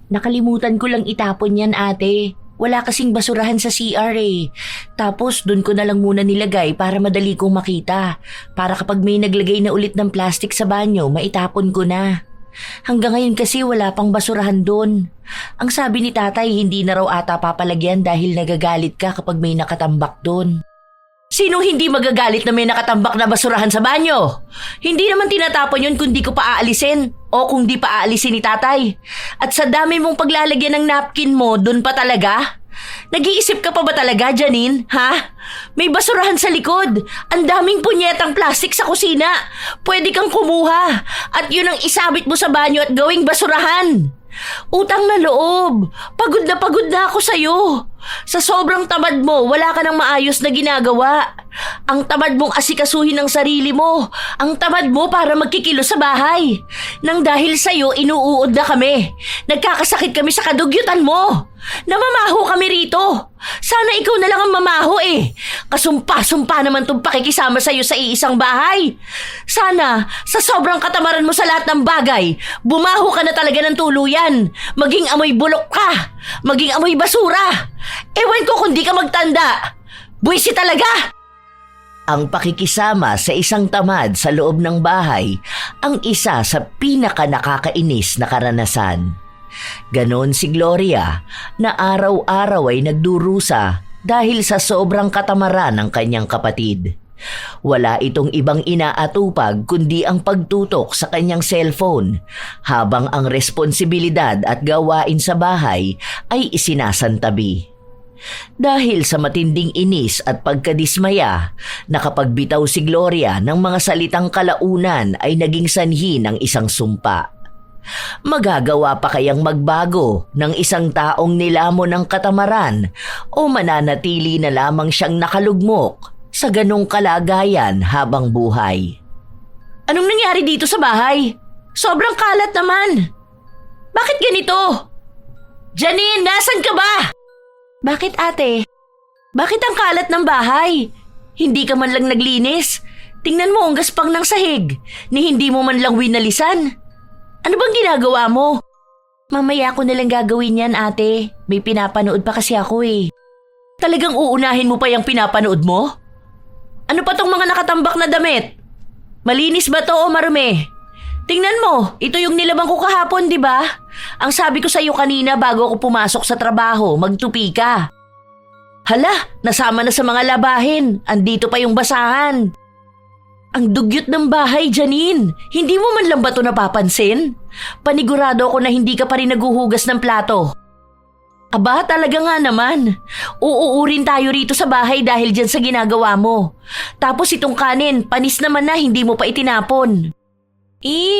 Nakalimutan ko lang itapon yan, ate. Wala kasing basurahan sa CR eh. Tapos dun ko na lang muna nilagay para madali kong makita. Para kapag may naglagay na ulit ng plastic sa banyo, maitapon ko na. Hanggang ngayon kasi wala pang basurahan dun. Ang sabi ni tatay, hindi na raw ata papalagyan dahil nagagalit ka kapag may nakatambak dun. Sino hindi magagalit na may nakatambak na basurahan sa banyo? Hindi naman tinatapon yun kung di ko pa aalisin o kung di pa aalisin ni tatay. At sa dami mong paglalagyan ng napkin mo, dun pa talaga? Nag-iisip ka pa ba talaga, Janine? Ha? May basurahan sa likod. Ang daming punyetang plastic sa kusina. Pwede kang kumuha. At yun ang isabit mo sa banyo at gawing basurahan. Utang na loob. Pagod na ako sa'yo. Sa sobrang tamad mo, wala ka ng maayos na ginagawa. Ang tamad mong asikasuhin ang sarili mo. Ang tamad mo para magkikilos sa bahay. Nang dahil sa'yo, inuuod na kami. Nagkakasakit kami sa kadugyutan mo. Namamaho kami rito. Sana ikaw na lang ang mamaho eh. Kasumpa-sumpa naman tong pakikisama sa'yo sa iisang bahay. Sana, sa sobrang katamaran mo sa lahat ng bagay, bumaho ka na talaga ng tuluyan. Maging amoy bulok ka. Maging amoy basura. Ewan ko kung di ka magtanda. Buwisi talaga! Ang pakikisama sa isang tamad sa loob ng bahay ang isa sa pinaka-nakakainis na karanasan. Ganon si Gloria na araw-araw ay nagdurusa dahil sa sobrang katamaran ng kanyang kapatid. Wala itong ibang inaatupag kundi ang pagtutok sa kanyang cellphone habang ang responsibilidad at gawain sa bahay ay isinasantabi. Dahil sa matinding inis at pagkadismaya, nakapagbitaw si Gloria ng mga salitang kalaunan ay naging sanhi ng isang sumpa. Magagawa pa kayang magbago ng isang taong nilamon ng katamaran o mananatili na lamang siyang nakalugmok sa ganong kalagayan habang buhay? Anong nangyari dito sa bahay? Sobrang kalat naman. Bakit ganito? Janine, nasan ka ba? Bakit ate? Bakit ang kalat ng bahay? Hindi ka man lang naglinis. Tingnan mo ang gaspang ng sahig, ni hindi mo man lang winalisan. Ano bang ginagawa mo? Mamaya ko nalang gagawin yan, ate. May pinapanood pa kasi ako eh. Talagang uunahin mo pa yung pinapanood mo? Ano pa tong mga nakatambak na damit? Malinis ba to o marumi? Tingnan mo, ito yung nilabang ko kahapon, di ba? Ang sabi ko sa iyo kanina bago ako pumasok sa trabaho, magtupi ka. Hala, nasama na sa mga labahin. Andito pa yung basahan. Ang dugyot ng bahay, Janine. Hindi mo man lang ba ito napapansin? Panigurado ako na hindi ka pa rin naguhugas ng plato. Aba, talaga nga naman. Uuurin tayo rito sa bahay dahil dyan sa ginagawa mo. Tapos itong kanin, panis naman na hindi mo pa itinapon.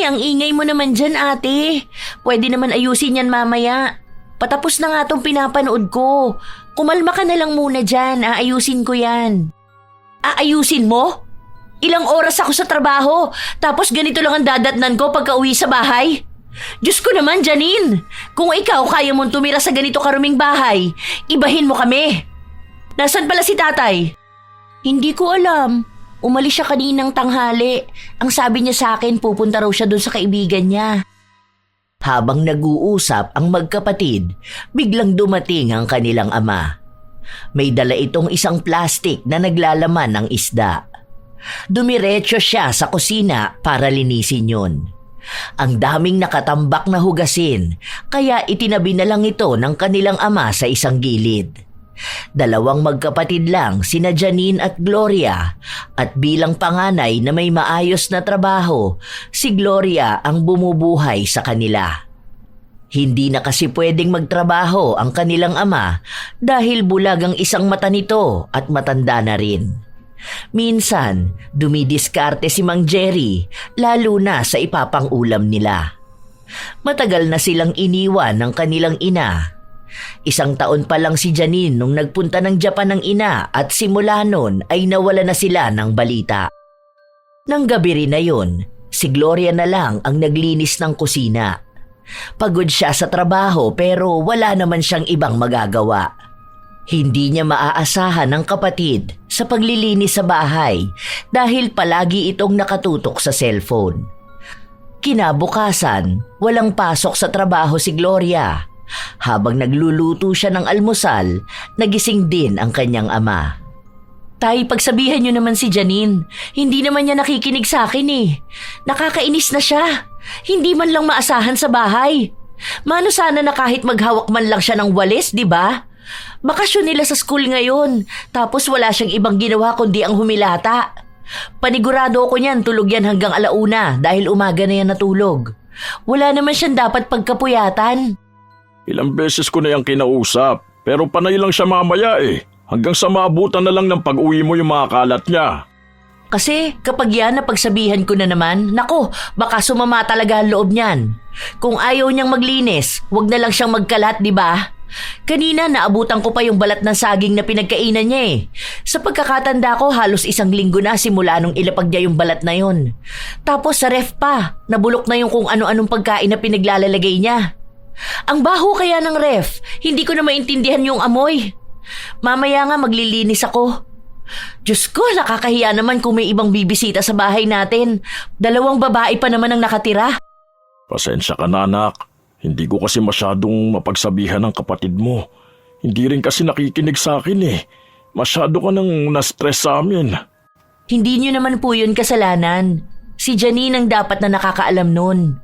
Ang ingay mo naman dyan, ate. Pwede naman ayusin yan mamaya. Patapos na nga tong pinapanood ko. Kumalma ka na lang muna dyan, aayusin ko yan. Aayusin mo? Ilang oras ako sa trabaho, tapos ganito lang ang dadatnan ko pagka uwi sa bahay? Diyos ko naman, Janine. Kung ikaw kaya mong tumira sa ganito karuming bahay, ibahin mo kami. Nasaan pala si tatay? Hindi ko alam. Umalis siya kaninang tanghali. Ang sabi niya sa akin, pupunta raw siya doon sa kaibigan niya. Habang nag-uusap ang magkapatid, biglang dumating ang kanilang ama. May dala itong isang plastik na naglalaman ng isda. Dumiretso siya sa kusina para linisin yun. Ang daming nakatambak na hugasin, kaya itinabi na lang ito ng kanilang ama sa isang gilid. Dalawang magkapatid lang sina Janine at Gloria at bilang panganay na may maayos na trabaho, si Gloria ang bumubuhay sa kanila. Hindi na kasi pwedeng magtrabaho ang kanilang ama dahil bulag ang isang mata nito at matanda na rin. Minsan, dumidiskarte si Mang Jerry lalo na sa ipapang-ulam nila. Matagal na silang iniwan ng kanilang ina. 1 taon pa lang si Janine nung nagpunta ng Japan ng ina at simula nun ay nawala na sila ng balita. Nang gabi rin na yun, si Gloria na lang ang naglinis ng kusina. Pagod siya sa trabaho pero wala naman siyang ibang magagawa. Hindi niya maaasahan ng kapatid sa paglilinis sa bahay dahil palagi itong nakatutok sa cellphone. Kinabukasan, walang pasok sa trabaho si Gloria. Habang nagluluto siya ng almusal, nagising din ang kanyang ama. Tay, pagsabihan niyo naman si Janine. Hindi naman niya nakikinig sa akin eh. Nakakainis na siya. Hindi man lang maasahan sa bahay. Mano sana na kahit maghawak man lang siya ng walis, di ba? Bakasyon nila sa school ngayon, tapos wala siyang ibang ginawa kundi ang humilata. Panigurado ako niyan, tulog yan hanggang alauna dahil umaga na yan natulog. Wala naman siyang dapat pagkapuyatan. Ilang beses ko na yung kinausap, pero panay lang siya mamaya eh. Hanggang sa maabutan na lang ng pag-uwi mo yung mga kalat niya. Kasi kapag yan napagsabihan ko na naman, nako, baka sumama talaga ang loob niyan. Kung ayaw niyang maglinis, wag na lang siyang magkalat, di ba? Kanina naabutan ko pa yung balat ng saging na pinagkainan niya eh. Sa pagkakatanda ko, halos 1 linggo na simula nung ilapag niya yung balat na yon. Tapos sa ref pa, nabulok na yung kung ano-anong pagkain na pinaglalalagay niya. Ang baho kaya ng ref, hindi ko na maintindihan yung amoy. Mamaya nga maglilinis ako. Diyos ko, nakakahiya naman kung may ibang bibisita sa bahay natin. 2 babae pa naman ang nakatira. Pasensya ka na, anak. Hindi ko kasi masyadong mapagsabihan ng kapatid mo. Hindi rin kasi nakikinig sa akin eh. Masyado ka nang na-stress sa amin. Hindi niyo naman po yun kasalanan. Si Janine ang dapat na nakakaalam nun.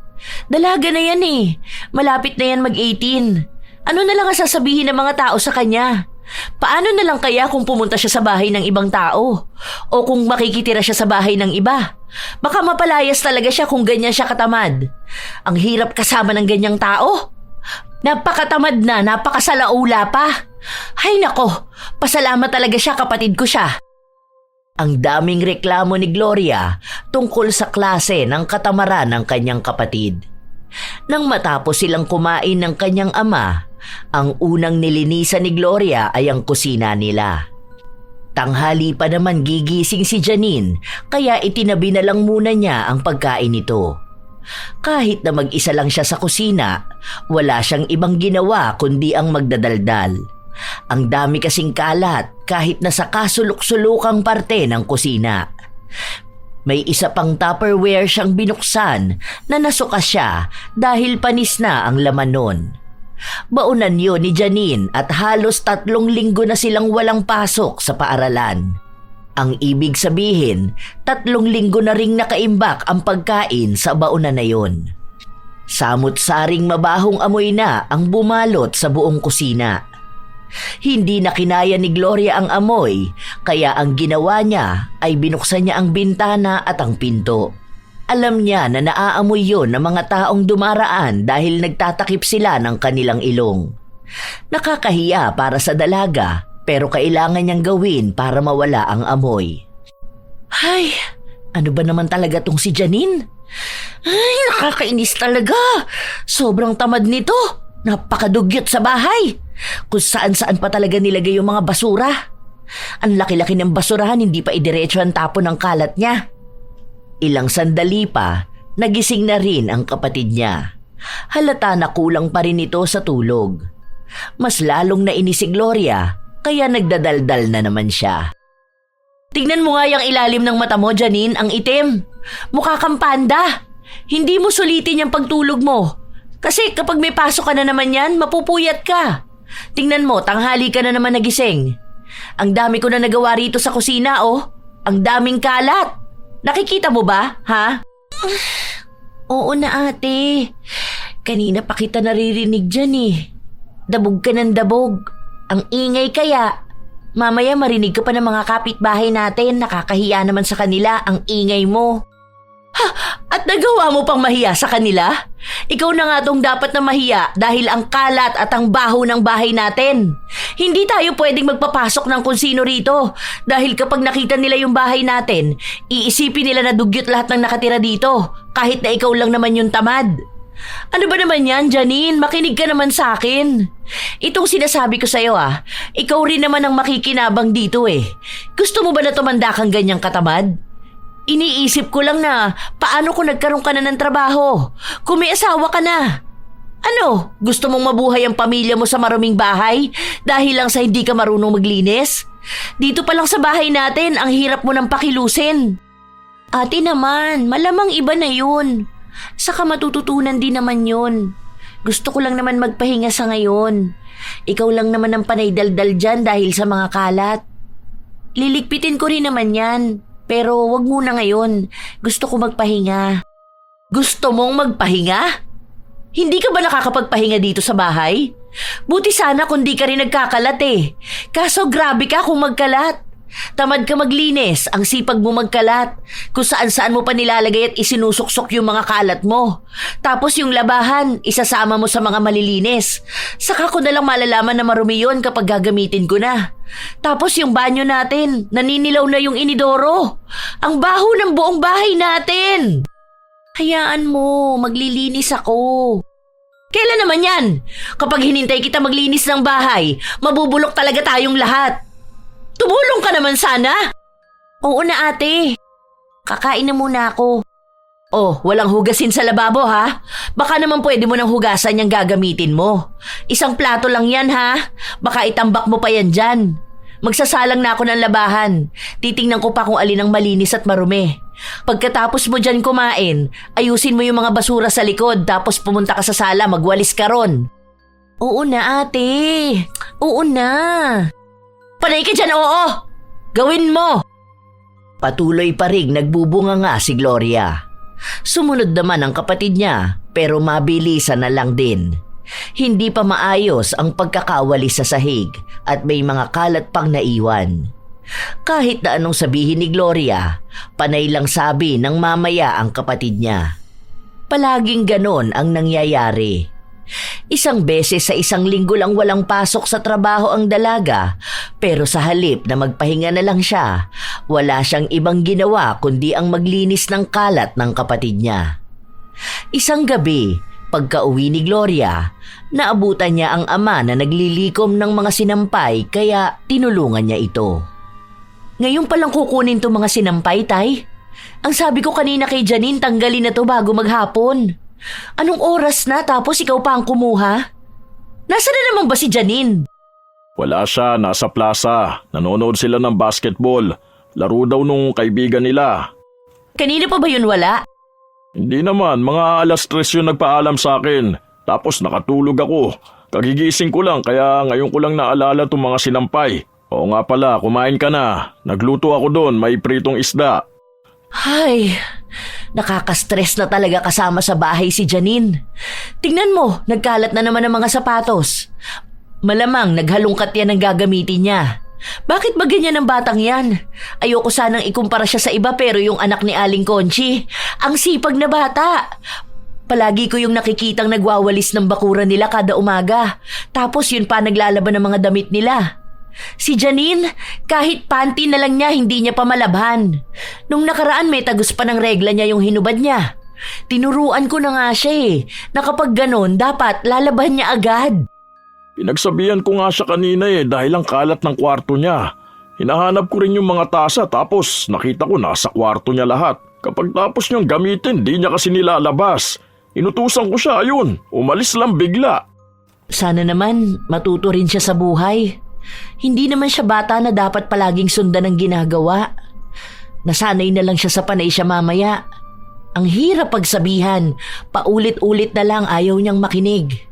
Dalaga na yan eh. Malapit na yan mag-18. Ano na lang ang sasabihin ng mga tao sa kanya? Paano na lang kaya kung pumunta siya sa bahay ng ibang tao? O kung makikitira siya sa bahay ng iba? Baka mapalayas talaga siya kung ganyan siya katamad. Ang hirap kasama ng ganyang tao. Napakatamad na, napakasalaula pa. Hay nako, pasalamat talaga siya, kapatid ko siya. Ang daming reklamo ni Gloria tungkol sa klase ng katamaran ng kanyang kapatid. Nang matapos silang kumain ng kanyang ama, ang unang nilinisan ni Gloria ay ang kusina nila. Tanghali pa naman gigising si Janine, kaya itinabi na lang muna niya ang pagkain nito. Kahit na mag-isa lang siya sa kusina, wala siyang ibang ginawa kundi ang magdadaldal. Ang dami kasing kalat kahit na sa kasulok-sulukang parte ng kusina. May isa pang Tupperware siyang binuksan na nasuka siya dahil panis na ang laman nun. Baunan yun ni Janine at halos 3 linggo na silang walang pasok sa paaralan. Ang ibig sabihin, 3 linggo na ring nakaimbak ang pagkain sa baunan na yun. Samut-saring mabahong amoy na ang bumalot sa buong kusina. Hindi na kinaya ni Gloria ang amoy, kaya ang ginawa niya ay binuksan niya ang bintana at ang pinto. Alam niya na naaamoy yon ng mga taong dumaraan dahil nagtatakip sila ng kanilang ilong. Nakakahiya para sa dalaga, pero kailangan niyang gawin para mawala ang amoy. Ay, ano ba naman talaga tong si Janine? Ay, nakakainis talaga. Sobrang tamad nito. Napakadugyot sa bahay. Kung saan-saan pa talaga nilagay yung mga basura. Ang laki-laki ng basurahan, hindi pa idiretso ang tapon ng kalat niya. Ilang sandali pa, nagising na rin ang kapatid niya. Halata na kulang pa rin ito sa tulog. Mas lalong nainis si Gloria, kaya nagdadaldal na naman siya. Tignan mo nga yung ilalim ng mata mo, Janine, ang itim. Mukha kang panda. Hindi mo sulitin yung pagtulog mo. Kasi kapag may pasok ka na naman yan, mapupuyat ka. Tingnan mo, tanghali ka na naman nagising. Ang dami ko na nagawa rito sa kusina, oh. Ang daming kalat. Nakikita mo ba, ha? Oo na, ate. Kanina pa kita naririnig dyan eh. Dabog ka ng dabog. Ang ingay kaya. Mamaya marinig ka pa ng mga kapitbahay natin. Nakakahiya naman sa kanila ang ingay mo. Ha? At nagawa mo pang mahiya sa kanila? Ikaw na nga tong dapat na mahiya dahil ang kalat at ang baho ng bahay natin. Hindi tayo pwedeng magpapasok ng kung sino rito dahil kapag nakita nila yung bahay natin, iisipin nila na dugyot lahat ng nakatira dito kahit na ikaw lang naman yung tamad. Ano ba naman yan, Janine? Makinig ka naman sa akin. Itong sinasabi ko sa'yo ikaw rin naman ang makikinabang dito eh. Gusto mo ba na tumanda kang ganyang katamad? Iniisip ko lang na paano kung nagkaroon ka na ng trabaho, kung may asawa ka na. Ano, gusto mong mabuhay ang pamilya mo sa maruming bahay dahil lang sa hindi ka marunong maglinis? Dito pa lang sa bahay natin, ang hirap mo ng pakilusin. Ate naman, malamang iba na yun. Saka matututunan din naman yun. Gusto ko lang naman magpahinga sa ngayon. Ikaw lang naman ang panay daldal dyan dahil sa mga kalat. Liligpitin ko rin naman yan. Pero wag muna ngayon. Gusto ko magpahinga. Gusto mong magpahinga? Hindi ka ba nakakapagpahinga dito sa bahay? Buti sana kung di ka rin nagkakalat eh. Kaso grabe ka kung magkalat. Tamad ka maglinis, ang sipag mo magkalat. Kung saan-saan mo pa nilalagay at isinusuksok yung mga kalat mo. Tapos yung labahan, isasama mo sa mga malilinis. Saka ko nalang malalaman na marumi yun kapag gagamitin ko na. Tapos yung banyo natin, naninilaw na yung inidoro. Ang baho ng buong bahay natin. Hayaan mo, maglilinis ako. Kailan naman yan? Kapag hinintay kita maglinis ng bahay, mabubulok talaga tayong lahat. Tumulong ka naman sana. Oo na ate. Kakain na muna ako. Oh, walang hugasin sa lababo ha? Baka naman pwede mo nang hugasan yung gagamitin mo. Isang plato lang yan ha? Baka itambak mo pa yan dyan. Magsasalang na ako ng labahan. Titingnan ko pa kung alin ang malinis at marumi. Pagkatapos mo dyan kumain, ayusin mo yung mga basura sa likod tapos pumunta ka sa sala, magwalis ka ron. Oo na ate. Oo na. Panay ka dyan, oo! Gawin mo! Patuloy pa rin nagbubunga nga si Gloria. Sumunod naman ang kapatid niya pero mabilisan na lang din. Hindi pa maayos ang pagkakawali sa sahig at may mga kalat pang naiwan. Kahit na anong sabihin ni Gloria, panay lang sabi ng mamaya ang kapatid niya. Palaging ganon ang nangyayari. Isang beses sa isang linggo lang walang pasok sa trabaho ang dalaga, pero sa halip na magpahinga na lang siya, wala siyang ibang ginawa kundi ang maglinis ng kalat ng kapatid niya. Isang gabi, pagka-uwi ni Gloria, naabutan niya ang ama na naglilikom ng mga sinampay kaya tinulungan niya ito. Ngayon palang kukunin to mga sinampay, tay? Ang sabi ko kanina kay Janine, tanggalin na to bago maghapon. Anong oras na tapos ikaw pa ang kumuha? Nasaan na naman ba si Janine? Wala siya, nasa plaza. Nanonood sila ng basketball. Laro daw nung kaibigan nila. Kanina pa ba yun wala? Hindi naman, mga alas 3 yun nagpaalam sa akin. Tapos nakatulog ako. Kagigising ko lang kaya ngayon ko lang naalala itong mga sinampay. Oo nga pala, kumain ka na. Nagluto ako doon, may pritong isda. Ay, nakaka-stress na talaga kasama sa bahay si Janine. Tingnan mo, nagkalat na naman ang mga sapatos. Malamang naghalongkat yan ang gagamitin niya. Bakit ba ganyan ang batang yan? Ayoko sanang ikumpara siya sa iba pero yung anak ni Aling Conchi, ang sipag na bata. Palagi ko yung nakikitang nagwawalis ng bakuran nila kada umaga. Tapos yun pa naglalaban ng mga damit nila. Si Janine, kahit panty na lang niya, hindi niya pa malabhan. Nung nakaraan may tagus pa ng regla niya yung hinubad niya. Tinuruan ko na nga siya na kapag ganon, dapat lalaban niya agad. Pinagsabihan ko nga siya kanina dahil ang kalat ng kwarto niya. Hinahanap ko rin yung mga tasa tapos nakita ko nasa kwarto niya lahat. Kapag tapos niyang gamitin, di niya kasi nilalabas. Inutusan ko siya, ayun, umalis lang bigla. Sana naman matuto rin siya sa buhay. Hindi naman siya bata na dapat palaging sundan ang ginagawa. Nasanay na lang siya sa panay siya mamaya. Ang hirap pagsabihan, paulit-ulit na lang ayaw niyang makinig.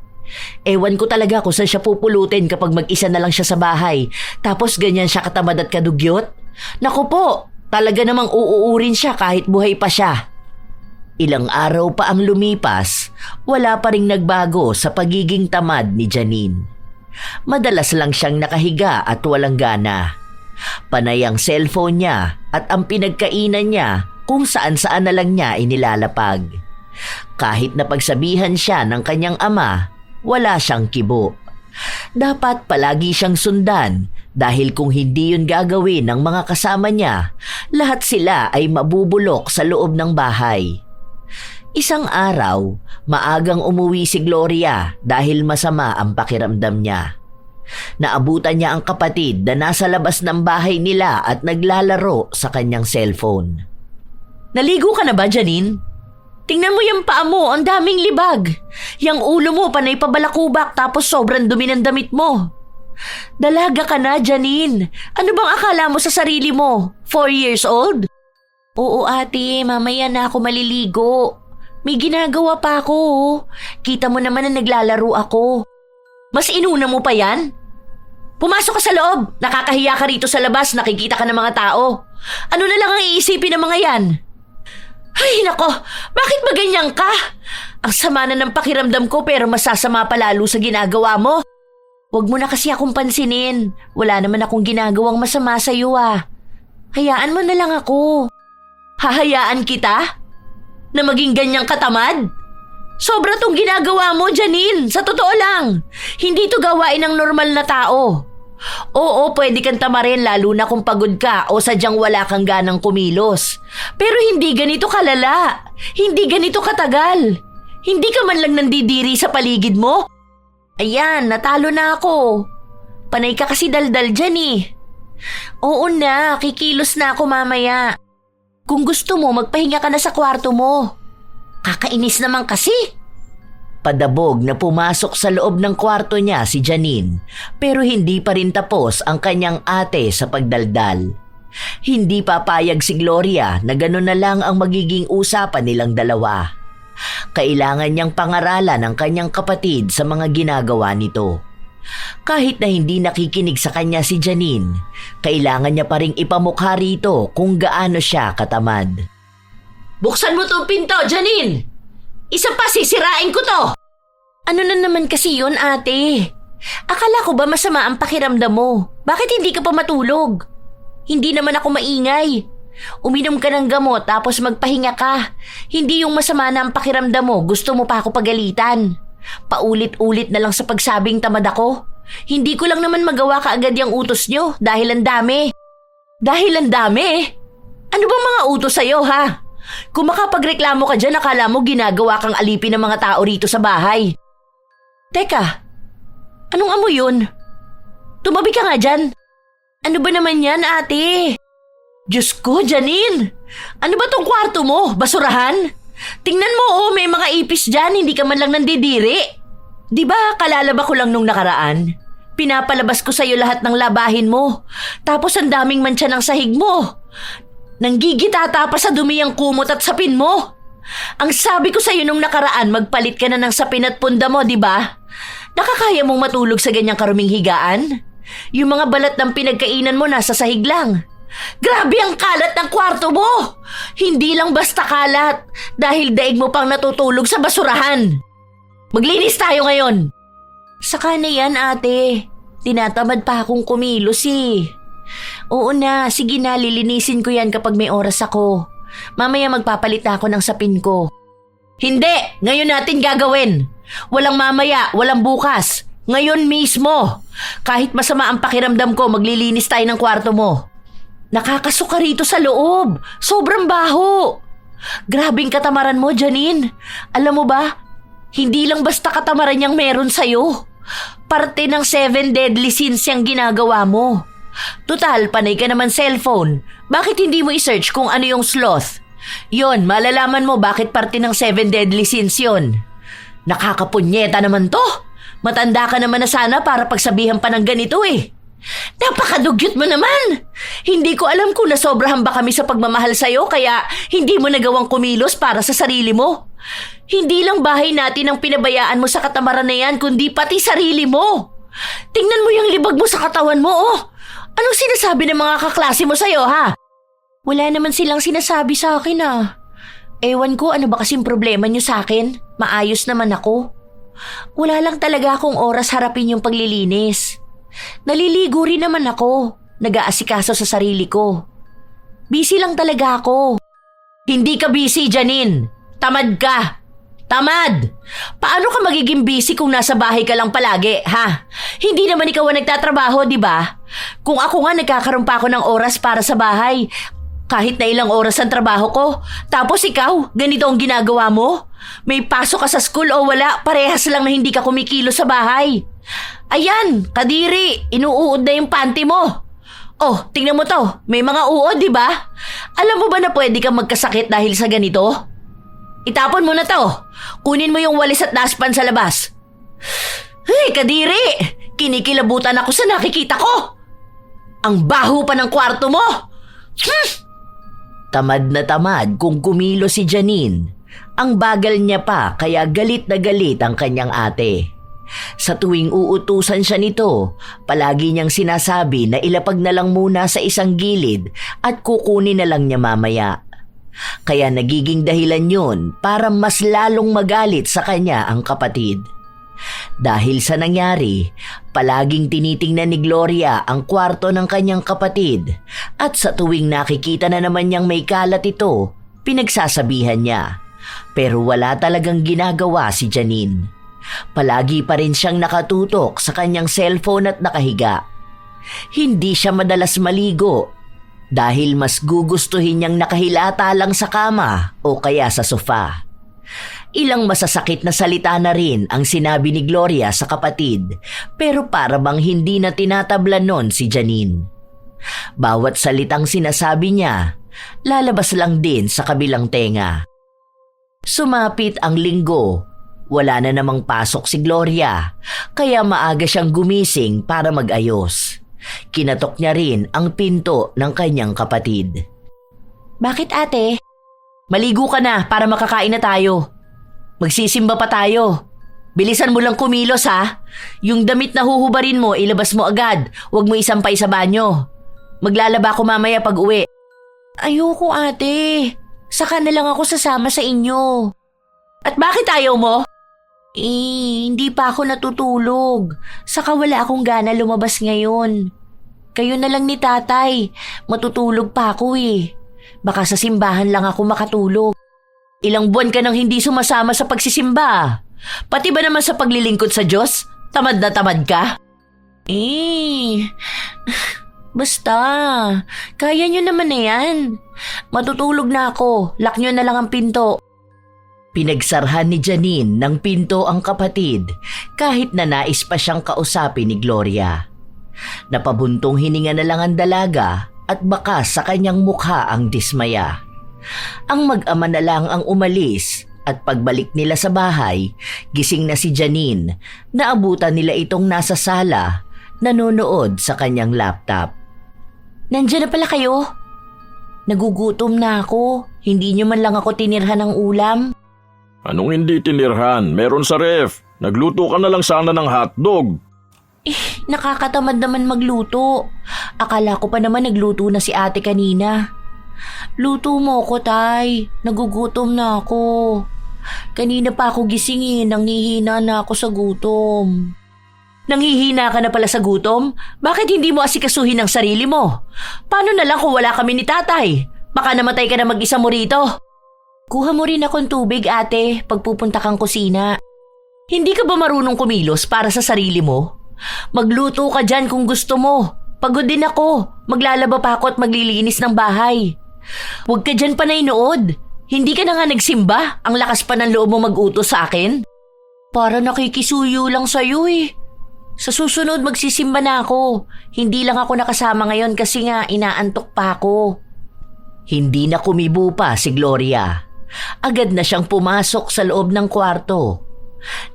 Ewan ko talaga kung saan siya pupulutin kapag mag-isa na lang siya sa bahay. Tapos ganyan siya katamad at kadugyot. Naku po, talaga namang uuurin siya kahit buhay pa siya. Ilang araw pa ang lumipas, wala pa ring nagbago sa pagiging tamad ni Janine. Madalas lang siyang nakahiga at walang gana. Panay ang cellphone niya at ang pinagkainan niya kung saan-saan na lang niya inilalapag. Kahit napagsabihan siya ng kanyang ama, wala siyang kibo. Dapat palagi siyang sundan dahil kung hindi yun gagawin ng mga kasama niya, lahat sila ay mabubulok sa loob ng bahay. Isang araw, maagang umuwi si Gloria dahil masama ang pakiramdam niya. Naabutan niya ang kapatid na nasa labas ng bahay nila at naglalaro sa kanyang cellphone. Naligo ka na ba, Janine? Tingnan mo yung paa mo, ang daming libag. Yang ulo mo panay pabalakubak tapos sobrang dumi ng damit mo. Dalaga ka na, Janine. Ano bang akala mo sa sarili mo? 4 years old? Oo ate, mamaya na ako maliligo. May ginagawa pa ako, oh. Kita mo naman na naglalaro ako. Mas inuna mo pa yan? Pumasok ka sa loob. Nakakahiya ka rito sa labas. Nakikita ka ng mga tao. Ano na lang ang iisipin ng mga yan? Ay, nako. Bakit ba ganyan ka? Ang sama na ng pakiramdam ko pero masasama pa lalo sa ginagawa mo. Huwag mo na kasi akong pansinin. Wala naman akong ginagawang masama sa'yo ah. Hayaan mo na lang ako. Hahayaan kita? Na maging ganyang katamad? Sobra tong ginagawa mo, Janine. Sa totoo lang. Hindi to gawain ng normal na tao. Oo, pwede kang tamarin lalo na kung pagod ka o sadyang wala kang ganang kumilos. Pero hindi ganito kalala. Hindi ganito katagal. Hindi ka man lang nandidiri sa paligid mo. Ayan, natalo na ako. Panay ka kasi daldal dyan eh. Oo na, kikilos na ako mamaya. Kung gusto mo, magpahinga ka na sa kwarto mo. Kakainis naman kasi. Padabog na pumasok sa loob ng kwarto niya si Janine, pero hindi pa rin tapos ang kanyang ate sa pagdaldal. Hindi papayag si Gloria na gano'n na lang ang magiging usapan nilang dalawa. Kailangan niyang pangaralan ang kanyang kapatid sa mga ginagawa nito. Kahit na hindi nakikinig sa kanya si Janine, kailangan niya pa ring ipamukha rito kung gaano siya katamad. Buksan mo tong pinto, Janine! Isa pa, sisirain ko to! Ano na naman kasi yun, ate? Akala ko ba masama ang pakiramdam mo? Bakit hindi ka pa matulog? Hindi naman ako maingay. Uminom ka ng gamot tapos magpahinga ka. Hindi yung masama na ang pakiramdam mo, gusto mo pa ako pagalitan. Paulit-ulit na lang sa pagsabing tamad ako. Hindi ko lang naman magawa kaagad yung utos nyo dahil ang dami. Dahil ang dami? Ano bang mga utos sa'yo, ha? Kung makapagreklamo ka dyan, akala mo ginagawa kang alipin ng mga tao rito sa bahay. Teka, anong amoy yun? Tumabi ka nga dyan. Ano ba naman yan, ate? Diyos ko, Janine! Ano ba tong kwarto mo? Basurahan? Tingnan mo, oh, may mga ipis dyan, hindi ka man lang nandidiri. Diba, kalalaba ko lang nung nakaraan? Pinapalabas ko sa'yo lahat ng labahin mo. Tapos ang daming mantsa ng sahig mo. Nanggigitata pa sa dumi ang kumot at sapin mo. Ang sabi ko sa'yo nung nakaraan, magpalit ka na ng sapin at punda mo, diba? Nakakaya mong matulog sa ganyang karuming higaan? Yung mga balat ng pinagkainan mo nasa sahig lang. Grabe ang kalat ng kwarto mo! Hindi lang basta kalat, dahil daig mo pang natutulog sa basurahan. Maglinis tayo ngayon. Saka na yan, ate. Tinatamad pa akong kumilos eh. Oo na, sige na, lilinisin ko yan kapag may oras ako. Mamaya magpapalit na ako ng sapin ko. Hindi! Ngayon natin gagawin. Walang mamaya, walang bukas. Ngayon mismo. Kahit masama ang pakiramdam ko, maglilinis tayo ng kwarto mo. Nakakasuka rito sa loob. Sobrang baho. Grabing katamaran mo, Janine. Alam mo ba, hindi lang basta katamaran yung meron sa'yo. Parte ng 7 deadly sins yung ginagawa mo. Tutal, panay ka naman cellphone. Bakit hindi mo i-search kung ano yung sloth? Yon, malalaman mo bakit parte ng 7 deadly sins yon. Nakakapunyeta naman to. Matanda ka naman na sana para pagsabihan pa ng ganito eh. Napakadugyot mo naman! Hindi ko alam kung nasobrahan ba kami sa pagmamahal sa'yo kaya hindi mo nagawang kumilos para sa sarili mo. Hindi lang bahay natin ang pinabayaan mo sa katamaran na yan kundi pati sarili mo. Tingnan mo yung libag mo sa katawan mo, oh. Anong sinasabi ng mga kaklase mo sa'yo, ha? Wala naman silang sinasabi sa akin, ah. Ewan ko ano ba kasing problema niyo sa akin. Maayos naman ako. Wala lang talaga akong oras harapin yung paglilinis. Naliligo rin naman ako. Nag-aasikaso sa sarili ko. Busy lang talaga ako. Hindi ka busy, Janine. Tamad ka. Tamad! Paano ka magiging busy kung nasa bahay ka lang palagi, ha? Hindi naman ikaw ang nagtatrabaho, di ba? Kung ako nga nagkakaroon pa ako ng oras para sa bahay, kahit na ilang oras ang trabaho ko, tapos ikaw, ganito ang ginagawa mo? May pasok ka sa school o wala, parehas lang na hindi ka kumikilos sa bahay. Ayan, kadiri, inuuod na yung panty mo. Oh, tingnan mo to, may mga uod, di ba? Alam mo ba na pwede kang magkasakit dahil sa ganito? Itapon mo na to. Kunin mo yung walis at daspan sa labas. Hey, kadiri! Kinikilabutan ako sa nakikita ko. Ang baho pa ng kwarto mo. Tamad na tamad kung kumilo si Janine. Ang bagal niya pa kaya galit na galit ang kanyang ate. Sa tuwing uutusan siya nito, palagi niyang sinasabi na ilapag na lang muna sa isang gilid at kukunin na lang niya mamaya. Kaya nagiging dahilan yun para mas lalong magalit sa kanya ang kapatid. Dahil sa nangyari, palaging tinitingnan ni Gloria ang kwarto ng kanyang kapatid at sa tuwing nakikita na naman niyang may kalat ito, pinagsasabihan niya. Pero wala talagang ginagawa si Janine. Palagi pa rin siyang nakatutok sa kanyang cellphone at nakahiga. Hindi siya madalas maligo dahil mas gugustuhin niyang nakahilata lang sa kama o kaya sa sofa. Ilang masasakit na salita na rin ang sinabi ni Gloria sa kapatid pero para bang hindi na tinatablan nun si Janine. Bawat salitang sinasabi niya, lalabas lang din sa kabilang tenga. Sumapit ang linggo. Wala na namang pasok si Gloria, kaya maaga siyang gumising para mag-ayos. Kinatok niya rin ang pinto ng kanyang kapatid. Bakit ate? Maligo ka na para makakain na tayo. Magsisimba pa tayo. Bilisan mo lang kumilos ha. Yung damit na huhubarin mo, ilabas mo agad. Huwag mo isampay sa banyo. Maglalaba ko mamaya pag uwi. Ayoko ate. Saka na lang ako sasama sa inyo. At bakit ayaw mo? Hindi pa ako natutulog. Saka wala akong gana lumabas ngayon. Kayo na lang ni tatay. Matutulog pa ako eh. Baka sa simbahan lang ako makatulog. Ilang buwan ka nang hindi sumasama sa pagsisimba. Pati ba naman sa paglilingkod sa Diyos? Tamad na tamad ka? Basta. Kaya nyo naman na yan. Matutulog na ako. Lock nyo na lang ang pinto. Pinagsarhan ni Janine ng pinto ang kapatid kahit na nais pa siyang kausapin ni Gloria. Napabuntong hininga na lang ang dalaga at bakas sa kanyang mukha ang dismaya. Ang mag-ama na lang ang umalis at pagbalik nila sa bahay, gising na si Janine. Naabutan nila itong nasa sala, nanonood sa kanyang laptop. Nandiyan na pala kayo? Nagugutom na ako. Hindi nyo man lang ako tinirhan ng ulam. Anong hindi tinirhan? Meron sa ref. Nagluto ka na lang sana ng hotdog. Nakakatamad naman magluto. Akala ko pa naman nagluto na si ate kanina. Luto mo ko, tay. Nagugutom na ako. Kanina pa ako gisingin, nanghihina na ako sa gutom. Nanghihina ka na pala sa gutom? Bakit hindi mo asikasuhin ang sarili mo? Paano na lang kung wala kami ni tatay? Baka namatay ka na mag-isa mo rito. Kuha mo rin akong tubig, ate, pagpupunta kang kusina. Hindi ka ba marunong kumilos para sa sarili mo? Magluto ka dyan kung gusto mo. Pagod din ako. Maglalaba pa ako at maglilinis ng bahay. Huwag ka dyan panaynood. Hindi ka na nga nagsimba. Ang lakas pa ng loob mo mag-utos sa akin. Para nakikisuyo lang sa'yo eh. Sa susunod magsisimba na ako. Hindi lang ako nakasama ngayon kasi nga inaantok pa ako. Hindi na kumibo pa si Gloria. Agad na siyang pumasok sa loob ng kwarto.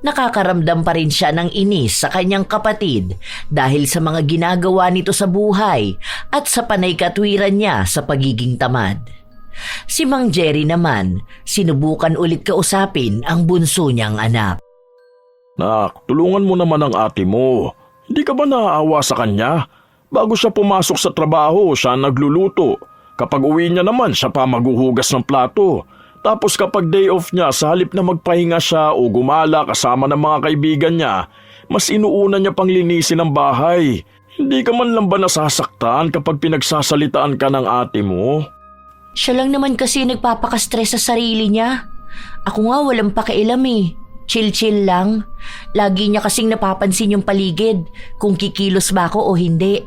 Nakakaramdam pa rin siya ng inis sa kanyang kapatid dahil sa mga ginagawa nito sa buhay at sa panay katwiran niya sa pagiging tamad. Si Mang Jerry naman, sinubukan ulit kausapin ang bunso niyang anak. Nak, tulungan mo naman ang ate mo. Hindi ka ba naaawa sa kanya? Bago siya pumasok sa trabaho, siya nagluluto. Kapag uwi niya naman, siya pa maghuhugas ng plato. Tapos kapag day off niya, sa halip na magpahinga siya o gumala kasama ng mga kaibigan niya, mas inuuna niya pang linisin ang bahay. Hindi ka man lang ba nasasaktan kapag pinagsasalitaan ka ng ate mo? Siya lang naman kasi nagpapaka-stress sa sarili niya. Ako nga walang pakialam eh. Chill-chill lang. Lagi niya kasing napapansin yung paligid kung kikilos ba ako o hindi.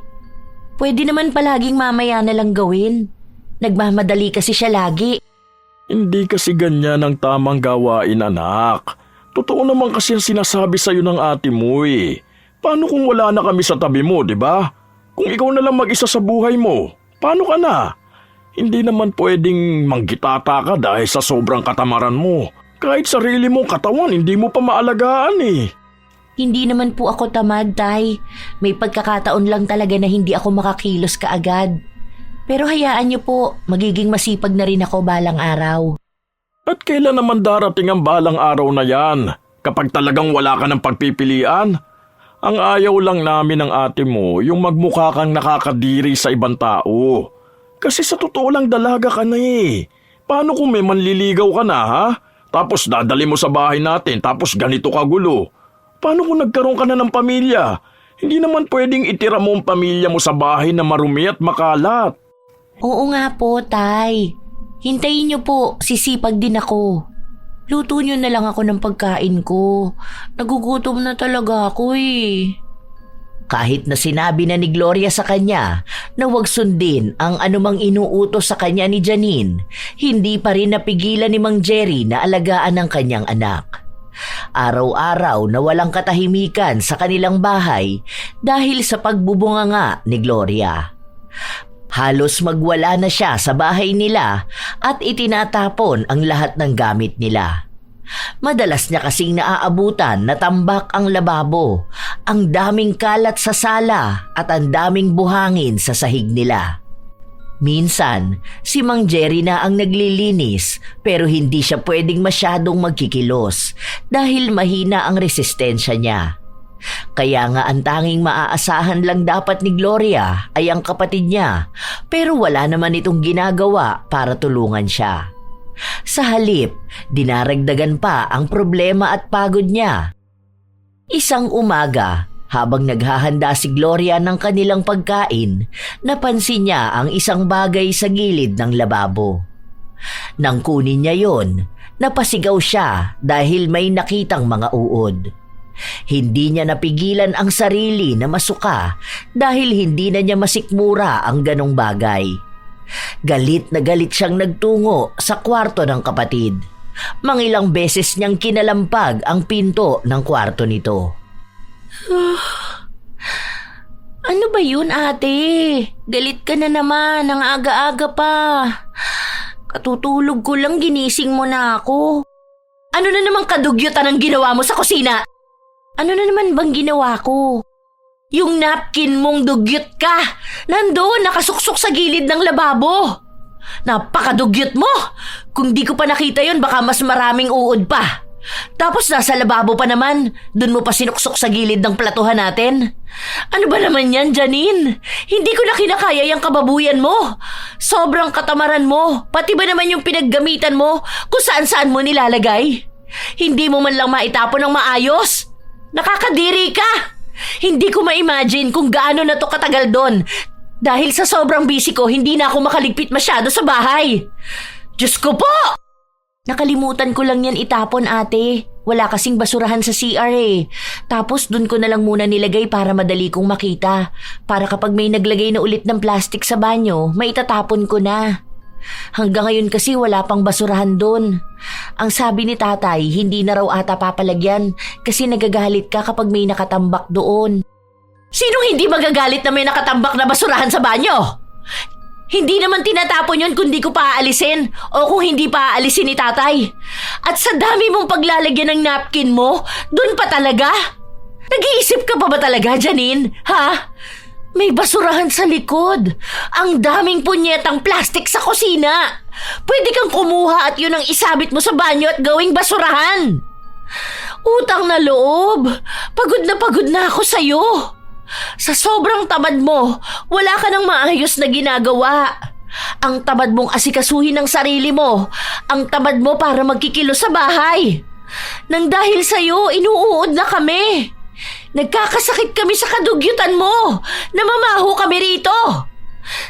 Pwede naman palaging mamaya na lang gawin. Nagmamadali kasi siya lagi. Hindi kasi ganyan ang tamang gawain, anak. Totoo naman kasi ang sinasabi sa'yo ng ate mo eh. Paano kung wala na kami sa tabi mo, di ba? Kung ikaw na lang mag-isa sa buhay mo, paano ka na? Hindi naman pwedeng manggitata ka dahil sa sobrang katamaran mo. Kahit sarili mong katawan, hindi mo pa maalagaan eh. Hindi naman po ako tamad, tay. May pagkakataon lang talaga na hindi ako makakilos kaagad. Pero hayaan niyo po, magiging masipag na rin ako balang araw. At kailan naman darating ang balang araw na yan? Kapag talagang wala ka ng pagpipilian? Ang ayaw lang namin ng ate mo, yung magmukha kang nakakadiri sa ibang tao. Kasi sa totoo lang dalaga ka na eh. Paano kung may manliligaw ka na ha? Tapos dadali mo sa bahay natin, tapos ganito kagulo. Paano kung nagkaroon ka na ng pamilya? Hindi naman pwedeng itira mo ang pamilya mo sa bahay na marumi at makalat. Oo nga po, Tay. Hintayin niyo po, sisipag din ako. Luto niyo na lang ako ng pagkain ko. Nagugutom na talaga ako eh. Kahit na sinabi na ni Gloria sa kanya na huwag sundin ang anumang inuutos sa kanya ni Janine, hindi pa rin napigilan ni Mang Jerry na alagaan ang kanyang anak. Araw-araw na walang katahimikan sa kanilang bahay dahil sa pagbubunganga ni Gloria. Halos magwala na siya sa bahay nila at itinatapon ang lahat ng gamit nila. Madalas niya kasing naaabutan na tambak ang lababo, ang daming kalat sa sala at ang daming buhangin sa sahig nila. Minsan, si Mang Jerry na ang naglilinis pero hindi siya pwedeng masyadong magkikilos dahil mahina ang resistensya niya. Kaya nga ang tanging maaasahan lang dapat ni Gloria ay ang kapatid niya pero wala naman itong ginagawa para tulungan siya. Sa halip, dinaragdagan pa ang problema at pagod niya. Isang umaga, habang naghahanda si Gloria ng kanilang pagkain, napansin niya ang isang bagay sa gilid ng lababo. Nang kunin niya yon, napasigaw siya dahil may nakitang mga uod. Hindi niya napigilan ang sarili na masuka dahil hindi na niya masikmura ang ganong bagay. Galit na galit siyang nagtungo sa kwarto ng kapatid. Mangilang beses niyang kinalampag ang pinto ng kwarto nito. Ano ba yun, ate? Galit ka na naman, ang aga-aga pa. Katutulog ko lang, ginising mo na ako. Ano na namang kadugyutan ang ginawa mo sa kusina? Ano na naman bang ginawa ko? Yung napkin mong dugyot ka, nandoon nakasuksok sa gilid ng lababo. Napakadugyot mo! Kung di ko pa nakita yon, baka mas maraming uod pa. Tapos nasa lababo pa naman, dun mo pa sinuksok sa gilid ng platuhan natin. Ano ba naman yan, Janine? Hindi ko na kinakaya yung kababuyan mo. Sobrang katamaran mo, pati ba naman yung pinaggamitan mo kung saan-saan mo nilalagay? Hindi mo man lang maitapon ng maayos? Nakakadiri ka! Hindi ko ma-imagine kung gaano na to katagal doon. Dahil sa sobrang busy ko, hindi na ako makaligpit masyado sa bahay. Diyos ko po! Nakalimutan ko lang yan itapon, ate. Wala kasing basurahan sa CR eh. Tapos dun ko na lang muna nilagay para madali kong makita. Para kapag may naglagay na ulit ng plastic sa banyo, maitatapon ko na. Hanggang ngayon kasi wala pang basurahan doon. Ang sabi ni tatay, hindi na raw ata papalagyan kasi nagagalit ka kapag may nakatambak doon. Sinong hindi magagalit na may nakatambak na basurahan sa banyo? Hindi naman tinatapon yun kung di ko pa aalisin o kung hindi pa aalisin ni tatay. At sa dami mong paglalagyan ng napkin mo, doon pa talaga? Nag-iisip ka pa ba talaga, Janine? Ha? May basurahan sa likod. Ang daming punyetang plastic sa kusina. Pwede kang kumuha at yun ang isabit mo sa banyo at gawing basurahan. Utang na loob. Pagod na ako sa'yo. Sa sobrang tamad mo, wala ka nang maayos na ginagawa. Ang tamad mong asikasuhin ng sarili mo. Ang tamad mo para magkikilos sa bahay. Nang dahil sa'yo, inuuod na kami. Nagkakasakit kami sa kadugyutan mo. Namamaho kami rito.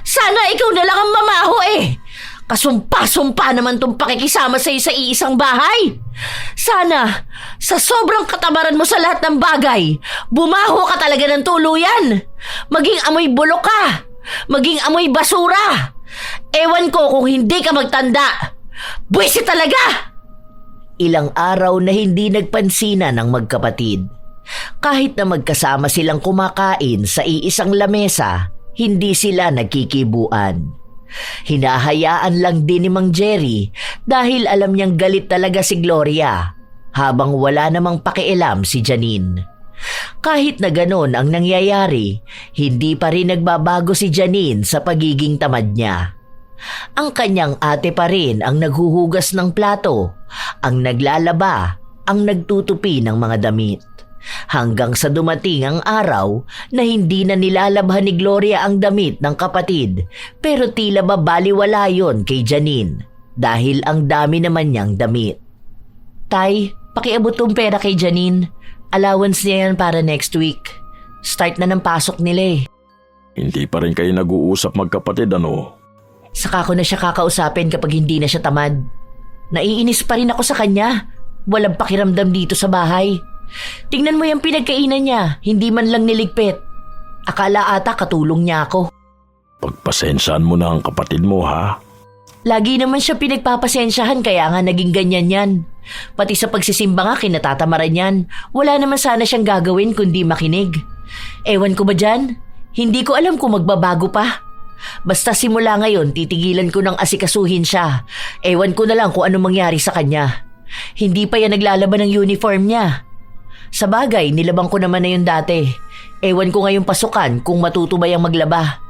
Sana ikaw na lang ang mamaho eh. Kasumpa-sumpa naman tong pakikisama sa'yo sa iisang bahay. Sana, sa sobrang katamaran mo sa lahat ng bagay, bumaho ka talaga ng tuluyan. Maging amoy bulok ka. Maging amoy basura. Ewan ko kung hindi ka magtanda. Buwisit talaga! Ilang araw na hindi nagpansinan ng magkapatid. Kahit na magkasama silang kumakain sa iisang lamesa, hindi sila nagkikibuan. Hinahayaan lang din ni Mang Jerry dahil alam niyang galit talaga si Gloria habang wala namang pakialam si Janine. Kahit na ganon ang nangyayari, hindi pa rin nagbabago si Janine sa pagiging tamad niya. Ang kanyang ate pa rin ang naghuhugas ng plato, ang naglalaba, ang nagtutupi ng mga damit. Hanggang sa dumating ang araw na hindi na nilalabhan ni Gloria ang damit ng kapatid, pero tila ba baliwala yon kay Janine dahil ang dami naman niyang damit. Tay, pakiabot tong pera kay Janine. Allowance niya yan para next week. Start na ng pasok nila eh. Hindi pa rin kayo nag-uusap magkapatid ano? Saka ko na siya kakausapin kapag hindi na siya tamad. Naiinis pa rin ako sa kanya. Walang pakiramdam dito sa bahay. Tingnan mo yung pinagkainan niya, hindi man lang niligpit. Akala ata katulong niya ako. Pagpasensyahan mo na ang kapatid mo ha? Lagi naman siya pinagpapasensyahan kaya nga naging ganyan yan. Pati sa pagsisimba nga kinatatamaran yan. Wala naman sana siyang gagawin kundi makinig. Ewan ko ba dyan? Hindi ko alam kung magbabago pa. Basta simula ngayon titigilan ko ng asikasuhin siya. Ewan ko na lang kung ano mangyari sa kanya. Hindi pa yan naglalaban ng uniform niya. Sa bagay, nilabang ko naman na yun dati. Ewan ko ngayong pasukan kung matuto ba yung maglaba.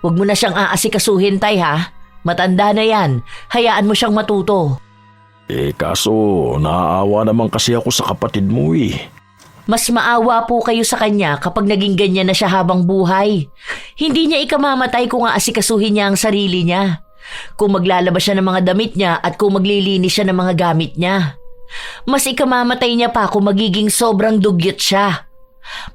Huwag mo na siyang aasikasuhin, tay ha. Matanda na yan. Hayaan mo siyang matuto. Kaso naaawa naman kasi ako sa kapatid mo eh. Mas maawa po kayo sa kanya kapag naging ganyan na siya habang buhay. Hindi niya ikamamatay kung aasikasuhin niya ang sarili niya. Kung maglalaba siya ng mga damit niya at kung maglilinis siya ng mga gamit niya. Mas ikamamatay niya pa kung magiging sobrang dugyot siya.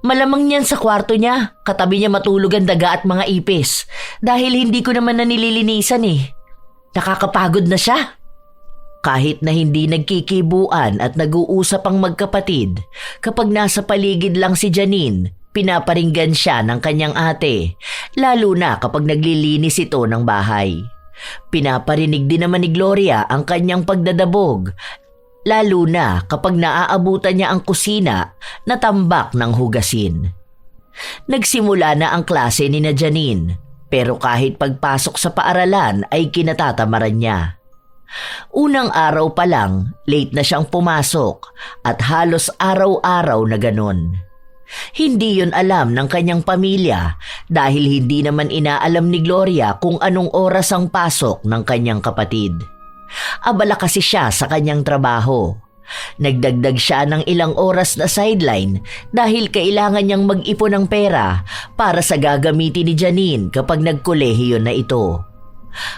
Malamang niyan sa kwarto niya, katabi niya matulog ang daga at mga ipis dahil hindi ko naman na nililinisan eh. Nakakapagod na siya. Kahit na hindi nagkikibuan at nag-uusap ang magkapatid, kapag nasa paligid lang si Janine, pinaparinggan siya ng kanyang ate, lalo na kapag naglilinis ito ng bahay. Pinaparinig din naman ni Gloria ang kanyang pagdadabog, lalo na kapag naaabutan niya ang kusina na tambak ng hugasin. Nagsimula na ang klase ni na Janine, pero kahit pagpasok sa paaralan ay kinatatamaran niya. Unang araw pa lang, late na siyang pumasok at halos araw-araw na ganon. Hindi yun alam ng kanyang pamilya dahil hindi naman inaalam ni Gloria kung anong oras ang pasok ng kanyang kapatid. Abala kasi siya sa kanyang trabaho. Nagdagdag siya ng ilang oras na sideline dahil kailangan niyang mag-ipon ng pera para sa gagamitin ni Janine kapag nagkolehiyo na ito.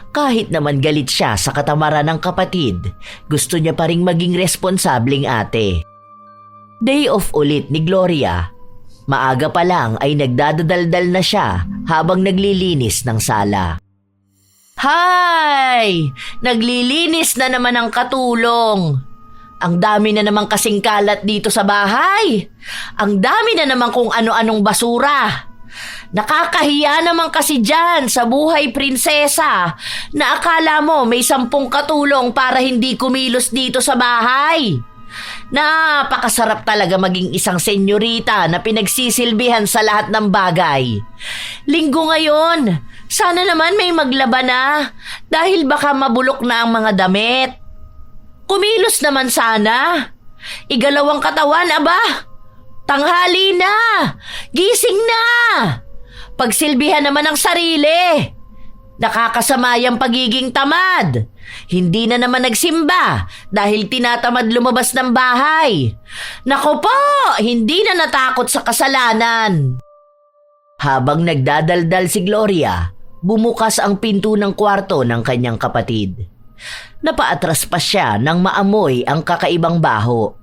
Kahit naman galit siya sa katamaran ng kapatid, gusto niya pa ring maging responsableng ate. Day off ulit ni Gloria. Maaga pa lang ay nagdadadaldal na siya habang naglilinis ng sala. Hay! Naglilinis na naman ang katulong. Ang dami na naman kasing kalat dito sa bahay. Ang dami na naman kung ano-anong basura. Nakakahiya naman kasi dyan sa buhay prinsesa na akala mo may 10 katulong para hindi kumilos dito sa bahay. Napakasarap talaga maging isang senyorita na pinagsisilbihan sa lahat ng bagay. Linggo ngayon, sana naman may maglaba na dahil baka mabulok na ang mga damit. Kumilos naman sana. Igalawang katawan, aba. Tanghali na! Gising na! Pagsilbihan naman ang sarili. Nakakasama yung pagiging tamad. Hindi na naman nagsimba dahil tinatamad lumabas ng bahay. Naku po, hindi na natakot sa kasalanan. Habang nagdadaldal si Gloria, bumukas ang pinto ng kwarto ng kanyang kapatid. Napaatras pa siya nang maamoy ang kakaibang baho.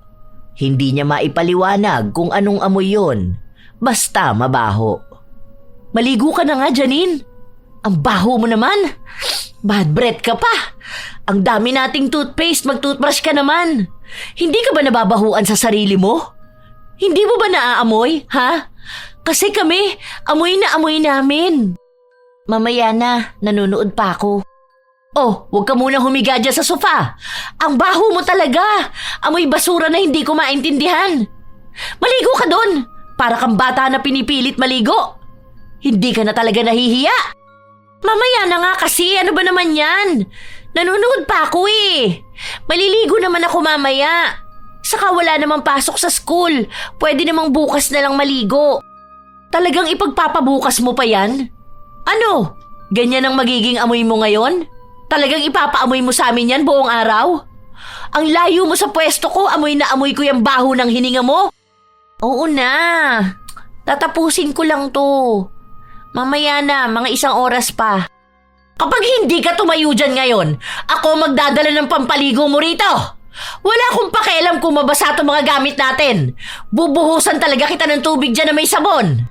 Hindi niya maipaliwanag kung anong amoy yun. Basta mabaho. Maligo ka na nga, Janine. Ang baho mo naman. Bad breath ka pa. Ang dami nating toothpaste, mag-toothbrush ka naman. Hindi ka ba nababahuan sa sarili mo? Hindi mo ba naaamoy, ha? Kasi kami, amoy na amoy namin. Mamaya na, nanonood pa ako. Oh, huwag ka munang humiga dyan sa sofa. Ang baho mo talaga. Amoy basura na hindi ko maintindihan. Maligo ka doon. Para kang bata na pinipilit maligo. Hindi ka na talaga nahihiya. Mamaya na nga kasi, ano ba naman yan? Nanonood pa ako eh. Maliligo naman ako mamaya. Saka wala namang pasok sa school. Pwede namang bukas na lang maligo. Talagang ipagpapabukas mo pa yan? Ano? Ganyan ang magiging amoy mo ngayon? Talagang ipapaamoy mo sa amin yan buong araw? Ang layo mo sa pwesto ko, amoy na amoy ko yung baho ng hininga mo. Oo na. Tatapusin ko lang to. Mamaya na, mga 1 oras pa. Kapag hindi ka tumayo dyan ngayon, ako magdadala ng pampaligo mo rito. Wala akong pakialam kung mabasa itong mga gamit natin. Bubuhusan talaga kita ng tubig dyan na may sabon.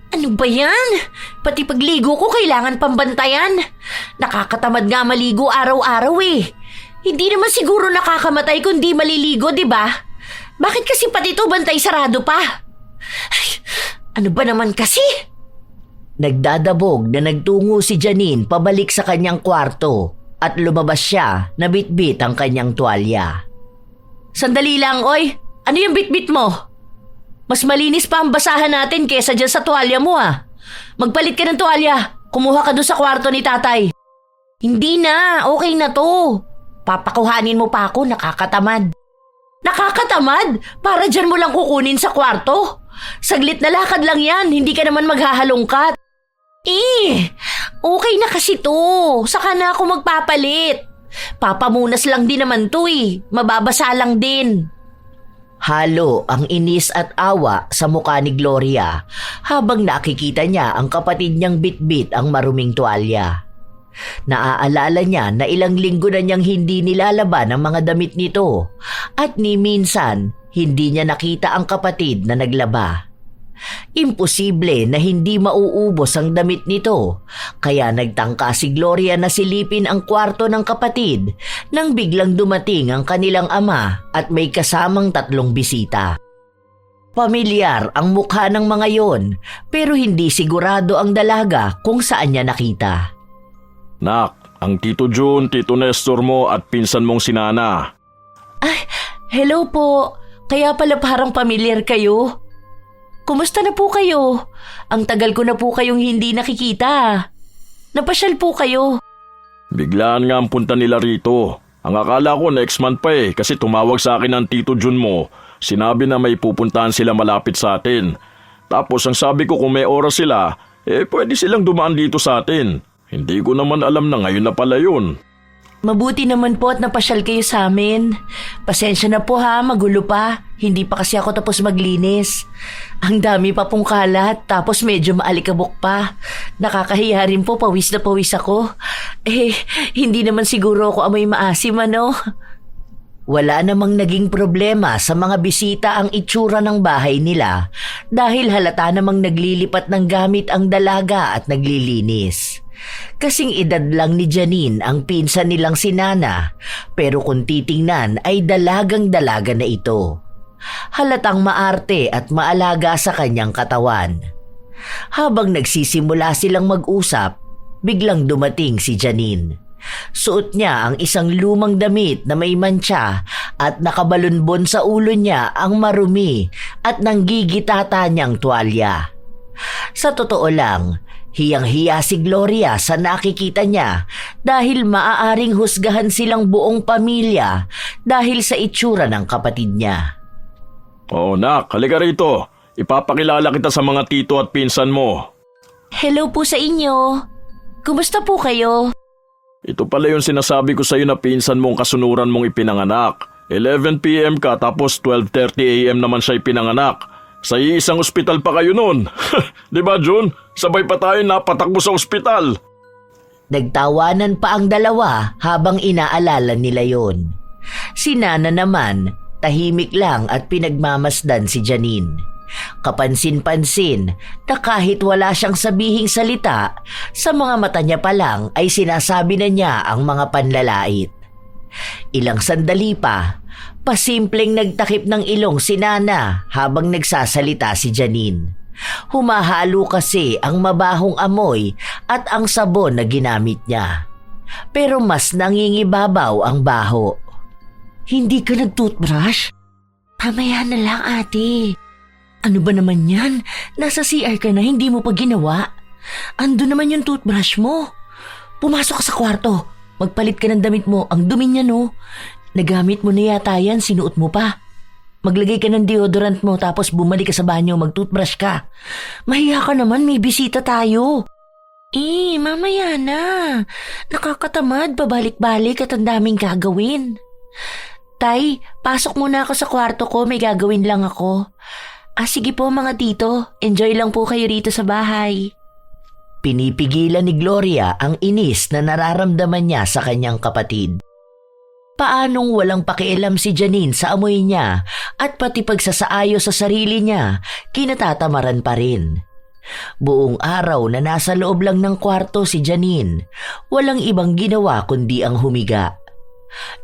Ano ba yan? Pati pagligo ko kailangan pambantayan. Nakakatamad nga maligo araw-araw eh. Hindi naman siguro nakakamatay kung di maliligo, di ba? Bakit kasi pati ito bantay sarado pa? Ay, ano ba naman kasi? Nagdadabog na nagtungo si Janine pabalik sa kanyang kwarto at lumabas siya na bitbit ang kanyang tuwalya. Sandali lang, oy. Ano yung bitbit mo? Mas malinis pa ang basahan natin kesa dyan sa tuwalya mo ah. Magpalit ka ng tuwalya. Kumuha ka doon sa kwarto ni tatay. Hindi na, okay na to. Papakuhanin mo pa ako, nakakatamad. Nakakatamad? Para dyan mo lang kukunin sa kwarto? Saglit na lakad lang yan, hindi ka naman maghahalongkat. Okay na kasi to. Saka na ako magpapalit. Papamunas lang din naman to eh. Mababasa lang din. Halo ang inis at awa sa mukha ni Gloria habang nakikita niya ang kapatid niyang bitbit ang maruming tuwalya. Naaalala niya na ilang linggo na niyang hindi nilalaban ang mga damit nito at ni minsan hindi niya nakita ang kapatid na naglaba. Imposible na hindi mauubos ang damit nito, kaya nagtangka si Gloria na silipin ang kwarto ng kapatid nang biglang dumating ang kanilang ama at may kasamang 3 bisita. Pamilyar ang mukha ng mga yon, pero hindi sigurado ang dalaga kung saan niya nakita. Nak, ang Tito Jun, Tito Nestor mo at pinsan mong si Nana. Ay, hello po. Kaya pala parang pamilyar kayo. Kumusta na po kayo? Ang tagal ko na po kayong hindi nakikita. Napasyal po kayo. Biglaan nga ang punta nila rito. Ang akala ko next month pa kasi tumawag sa akin ang Tito Jun mo. Sinabi na may pupuntahan sila malapit sa atin. Tapos ang sabi ko kung may oras sila, pwede silang dumaan dito sa atin. Hindi ko naman alam na ngayon na pala yun. Mabuti naman po at napasyal kayo sa amin. Pasensya na po ha, magulo pa. Hindi pa kasi ako tapos maglinis. Ang dami pa pong kalat, tapos medyo maalikabok pa. Nakakahiya rin po, pawis na pawis ako. Hindi naman siguro ako amoy maasim, ano? Wala namang naging problema sa mga bisita ang itsura ng bahay nila dahil halata namang naglilipat ng gamit ang dalaga at naglilinis. Kasing edad lang ni Janine ang pinsan nilang si Nana, pero kung titingnan ay dalagang-dalaga na ito. Halatang maarte at maalaga sa kanyang katawan. Habang nagsisimula silang mag-usap, biglang dumating si Janine. Suot niya ang isang lumang damit na may mantsa at nakabalunbon sa ulo niya ang marumi at nanggigitata niyang tuwalya. Sa totoo lang, hiyang-hiya si Gloria sa nakikita niya dahil maaaring husgahan silang buong pamilya dahil sa itsura ng kapatid niya. Oo nak, halika rito. Ipapakilala kita sa mga tito at pinsan mo. Hello po sa inyo. Kumusta po kayo? Ito pala yung sinasabi ko sa'yo na pinsan mong kasunuran mong ipinanganak. 11 p.m. ka tapos 12:30 a.m. naman siya ipinanganak. Sa isang ospital pa kayo nun. Di ba Jun? Sabay pa tayo napatakbo sa ospital. Nagtawanan pa ang dalawa habang inaalala nila yon. Si Nana naman, tahimik lang at pinagmamasdan si Janine. Kapansin-pansin na kahit wala siyang sabihing salita, sa mga mata niya pa lang ay sinasabi na niya ang mga panlalait. Ilang sandali pa, pasimpleng nagtakip ng ilong si Nana habang nagsasalita si Janine. Humahalo kasi ang mabahong amoy at ang sabon na ginamit niya. Pero mas nangingibabaw ang baho. Hindi ka nag-toothbrush? Pamaya na lang ate. Ano ba naman yan? Nasa CR ka na, hindi mo pa ginawa. Ando naman yung toothbrush mo. Pumasok ka sa kwarto. Magpalit ka ng damit mo. Ang dumi niya no. Nagamit mo na yata yan, sinuot mo pa. Maglagay ka ng deodorant mo tapos bumalik ka sa banyo, mag-toothbrush ka. Mahiya ka naman, may bisita tayo. Mamaya na. Nakakatamad, pabalik-balik at ang daming gagawin. Tay, pasok muna ako sa kwarto ko, may gagawin lang ako. Sige po mga tito, enjoy lang po kayo rito sa bahay. Pinipigilan ni Gloria ang inis na nararamdaman niya sa kanyang kapatid. Paanong walang pakialam si Janine sa amoy niya at pati pagsasaayo sa sarili niya, kinatatamaran pa rin. Buong araw na nasa loob lang ng kwarto si Janine, walang ibang ginawa kundi ang humiga.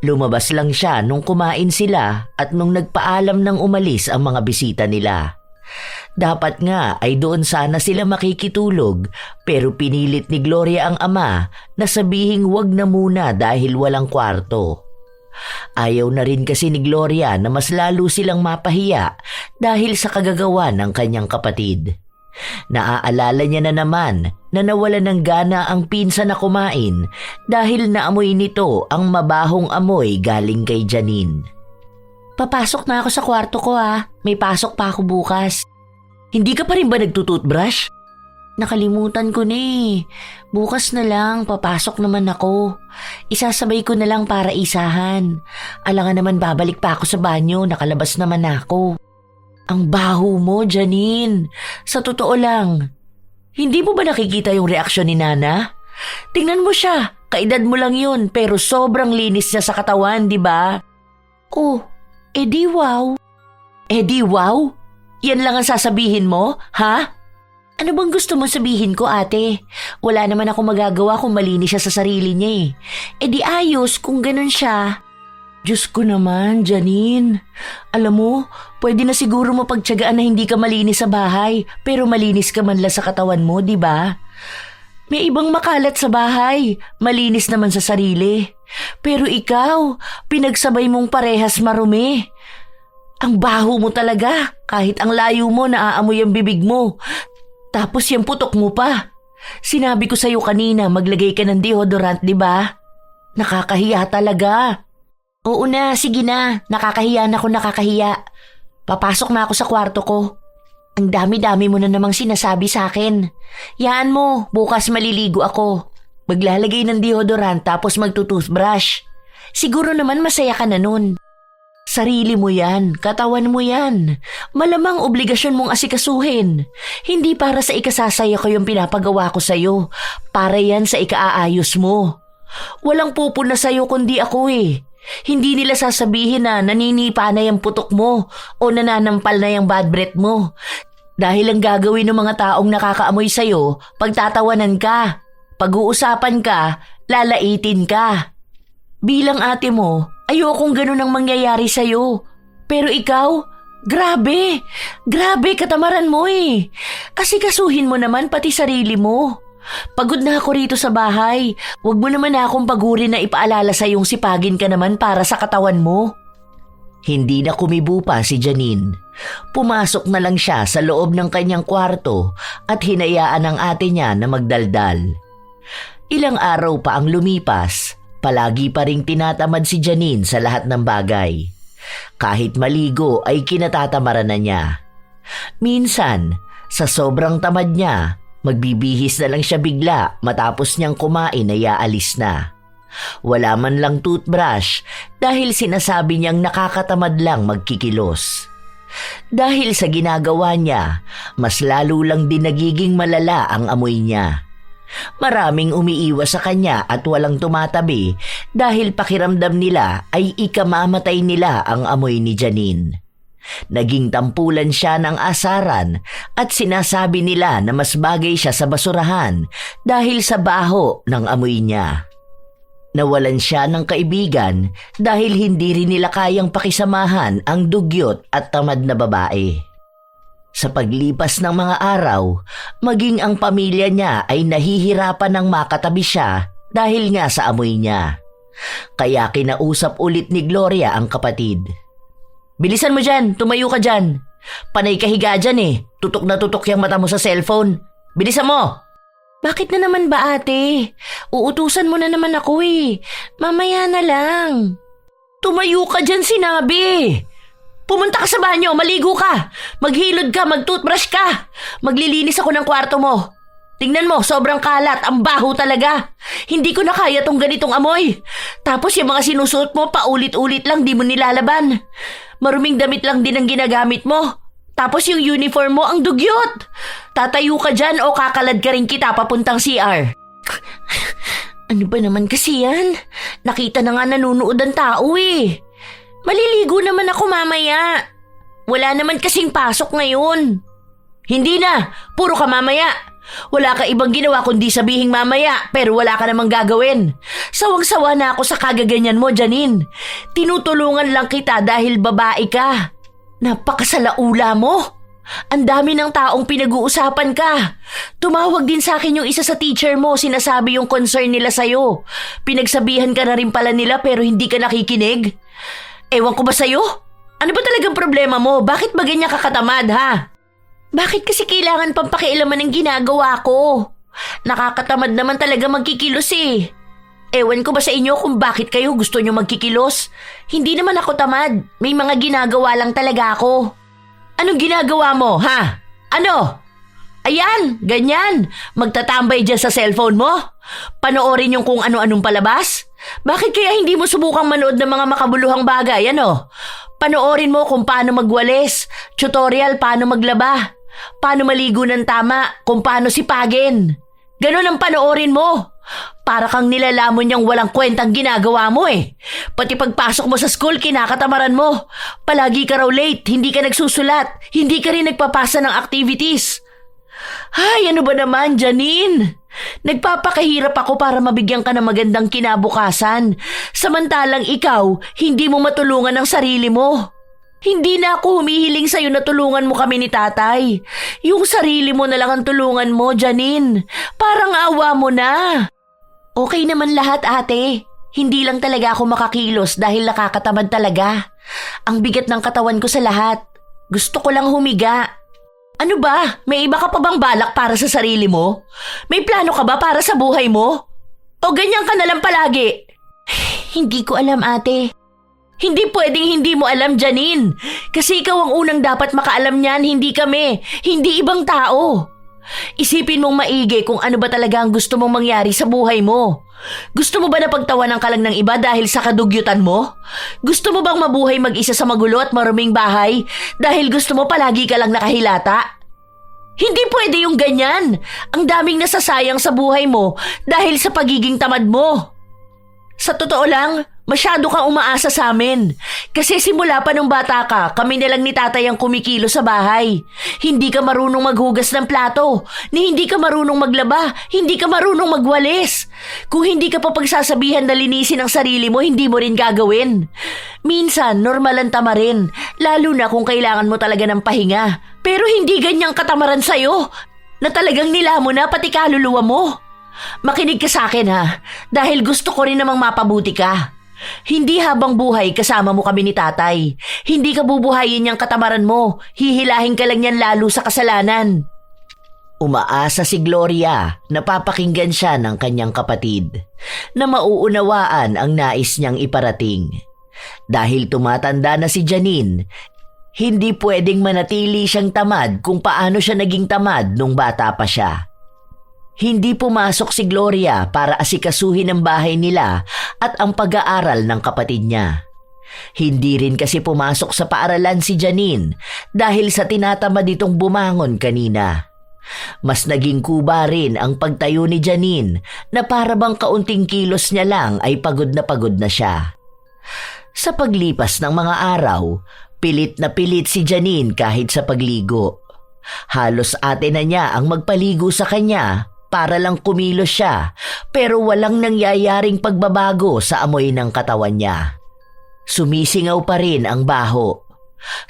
Lumabas lang siya nung kumain sila at nung nagpaalam ng umalis ang mga bisita nila. Dapat nga ay doon sana sila makikitulog pero pinilit ni Gloria ang ama na sabihing wag na muna dahil walang kwarto. Ayaw na rin kasi ni Gloria na mas lalo silang mapahiya dahil sa kagagawa ng kanyang kapatid. Naaalala niya na naman na nawala ng gana ang pinsan na kumain dahil naamoy nito ang mabahong amoy galing kay Janine. Papasok na ako sa kwarto ko may pasok pa ako bukas. Hindi ka pa rin ba nagtutoothbrush? Nakalimutan ko na Bukas na lang, papasok naman ako. Isasabay ko na lang para isahan. Alangan naman babalik pa ako sa banyo, nakalabas naman ako. Ang baho mo, Janine. Sa totoo lang. Hindi mo ba nakikita yung reaksyon ni Nana? Tingnan mo siya, kaedad mo lang yun pero sobrang linis niya sa katawan, di ba? Oh, edi wow. Edi wow? Yan lang ang sasabihin mo, ha? Ano bang gusto mo sabihin ko, ate? Wala naman ako magagawa kung malinis siya sa sarili niya Eh di ayos kung ganun siya. Diyos ko naman, Janine. Alam mo, pwede na siguro mapagtiyagaan na hindi ka malinis sa bahay, pero malinis ka man lang sa katawan mo, di ba? May ibang makalat sa bahay, malinis naman sa sarili. Pero ikaw, pinagsabay mong parehas marumi. Ang baho mo talaga, kahit ang layo mo naaamoy ang bibig mo. Tapos yung putok mo pa. Sinabi ko sa'yo kanina maglagay ka ng deodorant, di ba? Nakakahiya talaga. Oo na, sige na. Nakakahiya na ako nakakahiya. Papasok na ako sa kwarto ko. Ang dami-dami mo na namang sinasabi sa akin. Yaan mo, bukas maliligo ako. Maglalagay ng deodorant tapos magtutoothbrush. Siguro naman masaya ka na nun. Sarili mo yan, katawan mo yan. Malamang obligasyon mong asikasuhin. Hindi para sa ikasasaya ko yung pinapagawa ko sa'yo. Para yan sa ikaaayos mo. Walang pupuna sa'yo kundi ako Hindi nila sasabihin na naninipa na yung putok mo o nananampal na yung bad breath mo. Dahil ang gagawin ng mga taong nakakaamoy sa'yo, pagtatawanan ka, pag-uusapan ka, lalaitin ka. Bilang ate mo, ayokong ganun ang mangyayari sa'yo. Pero ikaw, grabe katamaran mo Asikasuhin mo naman pati sarili mo. Pagod na ako rito sa bahay. Huwag mo naman akong pagurin na ipaalala sa iyong sipagin ka naman para sa katawan mo. Hindi na kumibo pa si Janine. Pumasok na lang siya sa loob ng kanyang kwarto at hinayaan ang ate niya na magdaldal. Ilang araw pa ang lumipas, palagi pa ring tinatamad si Janine sa lahat ng bagay. Kahit maligo ay kinatatamaran na niya. Minsan, sa sobrang tamad niya, magbibihis na lang siya bigla matapos niyang kumain ay aalis na. Wala man lang toothbrush dahil sinasabi niyang nakakatamad lang magkikilos. Dahil sa ginagawa niya, mas lalo lang din nagiging malala ang amoy niya. Maraming umiiwas sa kanya at walang tumatabi dahil pakiramdam nila ay ikamamatay nila ang amoy ni Janine. Naging tampulan siya ng asaran at sinasabi nila na mas bagay siya sa basurahan dahil sa baho ng amoy niya. Nawalan siya ng kaibigan dahil hindi rin nila kayang pakisamahan ang dugyot at tamad na babae. Sa paglipas ng mga araw, maging ang pamilya niya ay nahihirapan ng makatabi siya dahil nga sa amoy niya. Kaya kinausap ulit ni Gloria ang kapatid. Bilisan mo dyan, tumayo ka dyan. Panay ka higa dyan tutok na tutok yung mata mo sa cellphone. Bilisan mo! Bakit na naman ba ate? Uutusan mo na naman ako Mamaya na lang. Tumayo ka dyan sinabi. Pumunta ka sa banyo, maligo ka. Maghilod ka, magtoothbrush ka. Maglilinis ako ng kwarto mo. Tingnan mo, sobrang kalat. Ang baho talaga. Hindi ko na kaya tong ganitong amoy. Tapos yung mga sinusuot mo, paulit-ulit lang, di mo nilalaban. Maruming damit lang din ang ginagamit mo. Tapos yung uniform mo, ang dugyot. Tatayo ka dyan o kakalad ka rin kita papuntang CR. Ano ba naman kasi yan? Nakita na nga nanunood ang tao eh. Maliligo naman ako mamaya. Wala naman kasing pasok ngayon. Hindi na, puro ka mamaya. Wala ka ibang ginawa kundi sabihing mamaya pero wala ka namang gagawin. Sawang-sawa na ako sa kagaganyan mo, Janine. Tinutulungan lang kita dahil babae ka. Napakasalaula mo. Ang dami ng taong pinag-uusapan ka. Tumawag din sa akin yung isa sa teacher mo, sinasabi yung concern nila sa'yo. Pinagsabihan ka na rin pala nila pero hindi ka nakikinig. Ewan ko ba sa'yo? Ano ba talagang problema mo? Bakit ba ganyan kakatamad, ha? Bakit kasi kailangan pang pakialaman ng ginagawa ko? Nakakatamad naman talaga magkikilos eh. Ewan ko ba sa inyo kung bakit kayo gusto nyo magkikilos? Hindi naman ako tamad. May mga ginagawa lang talaga ako. Anong ginagawa mo, ha? Ano? Ayan, ganyan. Magtatambay dyan sa cellphone mo? Panoorin yung kung ano-anong palabas? Bakit kaya hindi mo subukang manood ng mga makabuluhang bagay, ano? Panoorin mo kung paano magwalis, tutorial paano maglaba, paano maligo ng tama, kung paano sipagin. Ganon ang panoorin mo. Para kang nilalamon niyang walang kwentang ginagawa mo eh. Pati pagpasok mo sa school, kinakatamaran mo. Palagi ka raw late, hindi ka nagsusulat, hindi ka rin nagpapasa ng activities. Ay, ano ba naman, Janine? Nagpapakahirap ako para mabigyan ka ng magandang kinabukasan. Samantalang ikaw, hindi mo matulungan ang sarili mo. Hindi na ako humihiling sa'yo na tulungan mo kami ni tatay. Yung sarili mo na lang ang tulungan mo, Janine. Parang awa mo na. Okay naman lahat, ate. Hindi lang talaga ako makakilos dahil nakakatamad talaga. Ang bigat ng katawan ko sa lahat. Gusto ko lang humiga. Ano ba? May iba ka pa bang balak para sa sarili mo? May plano ka ba para sa buhay mo? O ganyan ka na lang palagi? Hindi ko alam, ate. Hindi pwedeng hindi mo alam, Janine. Kasi ikaw ang unang dapat makaalam niyan, hindi kami. Hindi ibang tao. Isipin mong maigi kung ano ba talaga ang gusto mong mangyari sa buhay mo. Gusto mo ba na pagtawanan ka lang ng iba dahil sa kadugyutan mo? Gusto mo bang mabuhay mag-isa sa magulo at maruming bahay dahil gusto mo palagi ka lang nakahilata? Hindi pwede yung ganyan. Ang daming nasasayang sa buhay mo dahil sa pagiging tamad mo. Sa totoo lang, masyado kang umaasa sa amin. Kasi simula pa nung bata ka, kami na lang ni tatay ang kumikilo sa bahay. Hindi ka marunong maghugas ng plato, ni hindi ka marunong maglaba, hindi ka marunong magwalis. Kung hindi ka pa pagsasabihan na linisin ang sarili mo, hindi mo rin gagawin. Minsan, normal ang tama rin, lalo na kung kailangan mo talaga ng pahinga. Pero hindi ganyang katamaran sa'yo, na talagang nila mo na pati kaluluwa mo. Makinig ka sa akin ha, dahil gusto ko rin namang mapabuti ka. Hindi habang buhay kasama mo kami ni tatay. Hindi ka bubuhayin niyang katamaran mo. Hihilahin ka lang niyan lalo sa kasalanan. Umaasa si Gloria na papakinggan siya ng kanyang kapatid na mauunawaan ang nais niyang iparating. Dahil tumatanda na si Janine, hindi pwedeng manatili siyang tamad kung paano siya naging tamad nung bata pa siya. Hindi pumasok si Gloria para asikasuhin ang bahay nila at ang pag-aaral ng kapatid niya. Hindi rin kasi pumasok sa paaralan si Janine dahil sa tinatamad itong bumangon kanina. Mas naging kuba rin ang pagtayo ni Janine na para bang kaunting kilos niya lang ay pagod na siya. Sa paglipas ng mga araw, pilit na pilit si Janine kahit sa pagligo. Halos ate na niya ang magpaligo sa kanya para lang kumilos siya, pero walang nangyayaring pagbabago sa amoy ng katawan niya. Sumisingaw pa rin ang baho.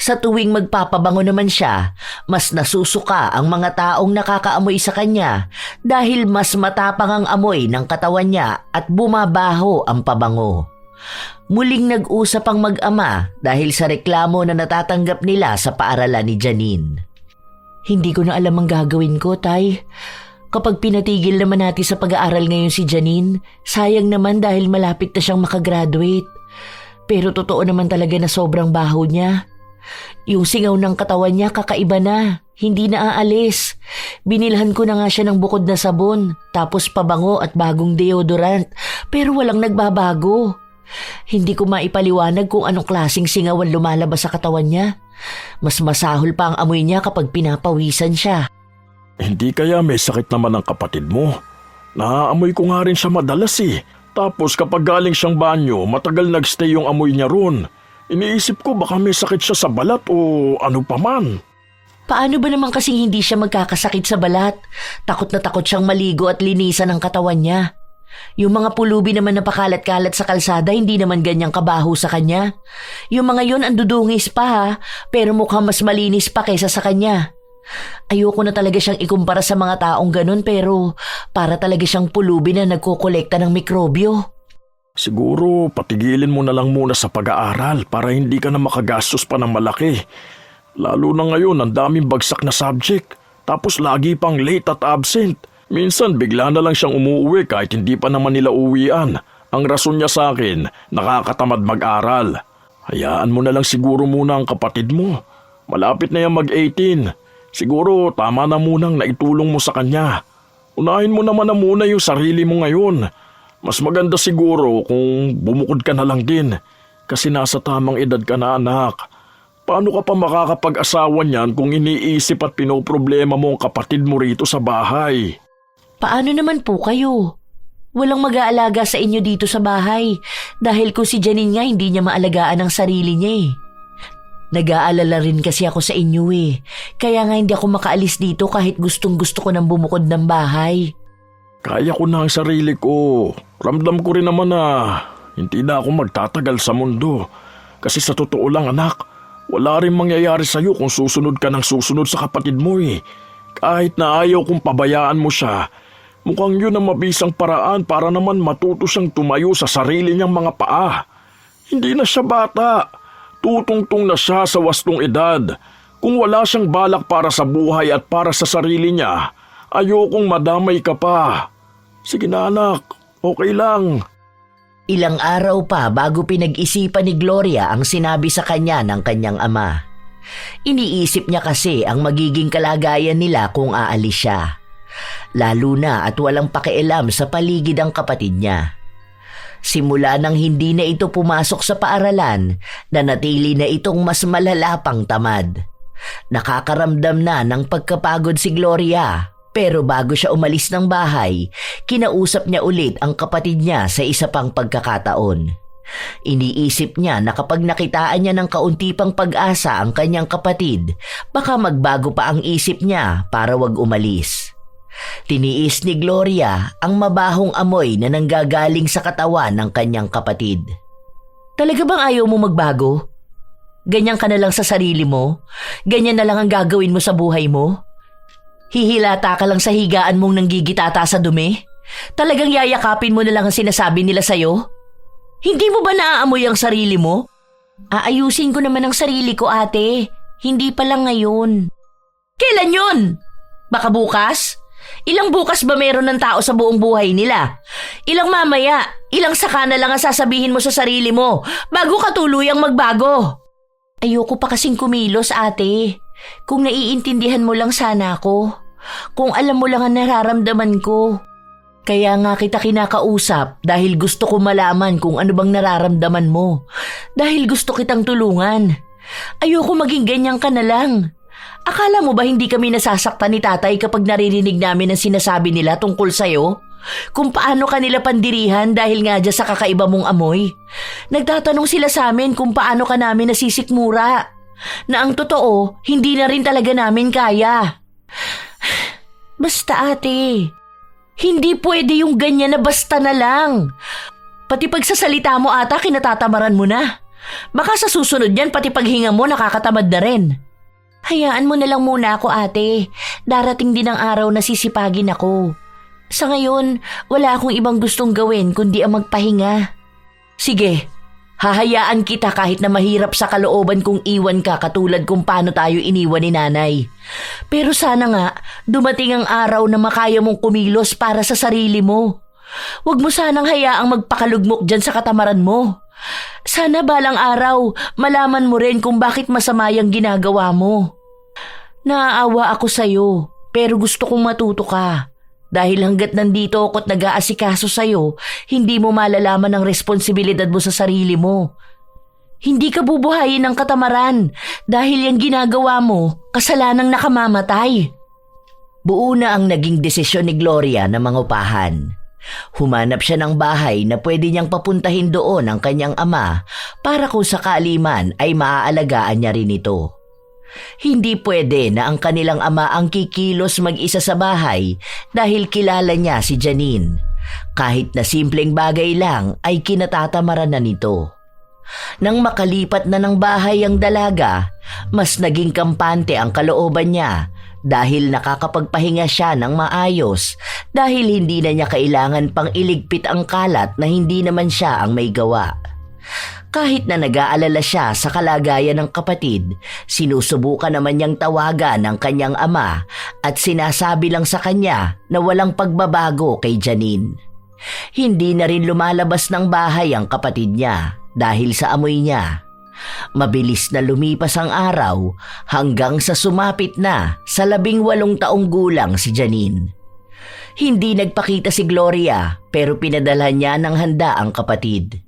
Sa tuwing magpapabango naman siya, mas nasusuka ang mga taong nakakaamoy sa kanya dahil mas matapang ang amoy ng katawan niya at bumabaho ang pabango. Muling nag-usap ang mag-ama dahil sa reklamo na natatanggap nila sa paaralan ni Janine. Hindi ko na alam ang gagawin ko, Tay. Kapag pinatigil naman natin sa pag-aaral ngayon si Janine, sayang naman dahil malapit na siyang makagraduate. Pero totoo naman talaga na sobrang baho niya. Yung singaw ng katawan niya kakaiba na. Hindi na aalis. Binilhan ko na nga siya ng bukod na sabon, tapos pabango at bagong deodorant, pero walang nagbabago. Hindi ko maipaliwanag kung anong klaseng singawan lumalabas sa katawan niya. Mas masahol pa ang amoy niya kapag pinapawisan siya. Hindi kaya may sakit naman ang kapatid mo? Naaamoy ko nga rin siya madalas eh. Tapos kapag galing siyang banyo, matagal nagstay yung amoy niya ron. Iniisip ko baka may sakit siya sa balat o ano pa man. Paano ba naman kasing hindi siya magkakasakit sa balat? Takot na takot siyang maligo at linisan ang katawan niya. Yung mga pulubi naman na pakalat-kalat sa kalsada, hindi naman ganyang kabaho sa kanya. Yung mga yun ang dudungis pa ha, pero mukhang mas malinis pa kaysa sa kanya. Ayoko na talaga siyang ikumpara sa mga taong ganun, pero para talaga siyang pulubi na nagkokolekta ng mikrobyo. Siguro patigilin mo na lang muna sa pag-aaral para hindi ka na makagastos pa ng malaki. Lalo na ngayon ang daming bagsak na subject, tapos lagi pang late at absent. Minsan bigla na lang siyang umuwi kahit hindi pa naman nila uwian. Ang rason niya sa akin, nakakatamad mag-aral. Hayaan mo na lang siguro muna ang kapatid mo. Malapit na yan mag-18. Siguro tama na munang naitulong mo sa kanya. Unahin mo naman na muna yung sarili mo ngayon. Mas maganda siguro kung bumukod ka na lang din. Kasi nasa tamang edad ka na, anak. Paano ka pa makakapag-asawa niyan kung iniisip at pinoproblema mo ang kapatid mo rito sa bahay? Paano naman po kayo? Walang mag-aalaga sa inyo dito sa bahay dahil kung si Janine nga hindi niya maalagaan ang sarili niya eh. Nag-aalala rin kasi ako sa inyo eh. Kaya nga hindi ako makaalis dito kahit gustong gusto ko nang bumukod ng bahay. Kaya ko na ang sarili ko. Ramdam ko rin naman na hindi na ako magtatagal sa mundo. Kasi sa totoo lang anak, wala rin mangyayari sa'yo kung susunod ka ng susunod sa kapatid mo eh. Kahit na ayaw kong pabayaan mo siya, mukhang yun ang mabisang paraan para naman matuto siyang tumayo sa sarili niyang mga paa. Hindi na siya bata. Tutungtong na siya sa wastong edad. Kung wala siyang balak para sa buhay at para sa sarili niya, ayokong madamay ka pa. Sige na anak, okay lang. Ilang araw pa bago pinag-isipan ni Gloria ang sinabi sa kanya ng kanyang ama. Iniisip niya kasi ang magiging kalagayan nila kung aalis siya. Lalo na at walang pakialam sa paligid ang kapatid niya. Simula nang hindi na ito pumasok sa paaralan, nanatili na itong mas malala pang tamad. Nakakaramdam na ng pagkapagod si Gloria. Pero bago siya umalis ng bahay, kinausap niya ulit ang kapatid niya sa isa pang pagkakataon. Iniisip niya na kapag nakitaan niya ng kaunti pang pag-asa ang kanyang kapatid, baka magbago pa ang isip niya para wag umalis. Tiniis ni Gloria ang mabahong amoy na nanggagaling sa katawan ng kanyang kapatid. Talaga bang ayaw mo magbago? Ganyan ka na lang sa sarili mo? Ganyan na lang ang gagawin mo sa buhay mo? Hihilata ka lang sa higaan mong nanggigitata sa dumi? Talagang yayakapin mo na lang ang sinasabi nila sa'yo? Hindi mo ba naaamoy ang sarili mo? Aayusin ko naman ang sarili ko, ate. Hindi pa lang ngayon. Kailan yun? Baka bukas? Ilang bukas ba meron ng tao sa buong buhay nila? Ilang mamaya? Ilang saka na lang ang sasabihin mo sa sarili mo bago ka tuluyang magbago? Ayoko pa kasing kumilos, ate. Kung naiintindihan mo lang sana ako. Kung alam mo lang ang nararamdaman ko. Kaya nga kita kinakausap dahil gusto ko malaman kung ano bang nararamdaman mo. Dahil gusto kitang tulungan. Ayoko maging ganyan ka na lang. Akala mo ba hindi kami nasasaktan ni tatay kapag naririnig namin ang sinasabi nila tungkol sa'yo? Kung paano kanila pandirihan dahil nga dyan sa kakaiba mong amoy? Nagtatanong sila sa amin kung paano ka namin nasisikmura. Na ang totoo, hindi na rin talaga namin kaya. Basta ate, hindi pwede yung ganyan na basta na lang. Pati pagsasalita mo ata kinatatamaran mo na. Baka sa susunod yan pati paghinga mo nakakatamad na rin. Hayaan mo na lang muna ako ate. Darating din ang araw na sisipagin ako. Sa ngayon, wala akong ibang gustong gawin kundi ang magpahinga. Sige, hahayaan kita kahit na mahirap sa kalooban kung iwan ka katulad kung paano tayo iniwan ni nanay. Pero sana nga, dumating ang araw na makaya mong kumilos para sa sarili mo. Huwag mo sanang hayaang magpakalugmok dyan sa katamaran mo. Sana balang araw, malaman mo rin kung bakit masama yung ginagawa mo. Naaawa ako sa'yo, pero gusto kong matuto ka. Dahil hanggat nandito ako't nag-aasikaso sa'yo, hindi mo malalaman ang responsibilidad mo sa sarili mo. Hindi ka bubuhayin ng katamaran dahil yung ginagawa mo, kasalanang nakamamatay. Buo na ang naging desisyon ni Gloria na mangupahan. Humanap siya ng bahay na pwede niyang papuntahin doon ang kanyang ama para kung sakali man ay maaalagaan niya rin ito. Hindi pwede na ang kanilang ama ang kikilos mag-isa sa bahay dahil kilala niya si Janine. Kahit na simpleng bagay lang ay kinatatamaran na nito. Nang makalipat na ng bahay ang dalaga, mas naging kampante ang kalooban niya dahil nakakapagpahinga siya ng maayos dahil hindi na niya kailangan pang iligpit ang kalat na hindi naman siya ang may gawa. Kahit na nag-aalala siya sa kalagayan ng kapatid, sinusubukan naman niyang tawagan ng kanyang ama at sinasabi lang sa kanya na walang pagbabago kay Janine. Hindi na rin lumalabas ng bahay ang kapatid niya dahil sa amoy niya. Mabilis na lumipas ang araw hanggang sa sumapit na sa 18 taong gulang si Janine. Hindi nagpakita si Gloria pero pinadalhan niya ng handa ang kapatid.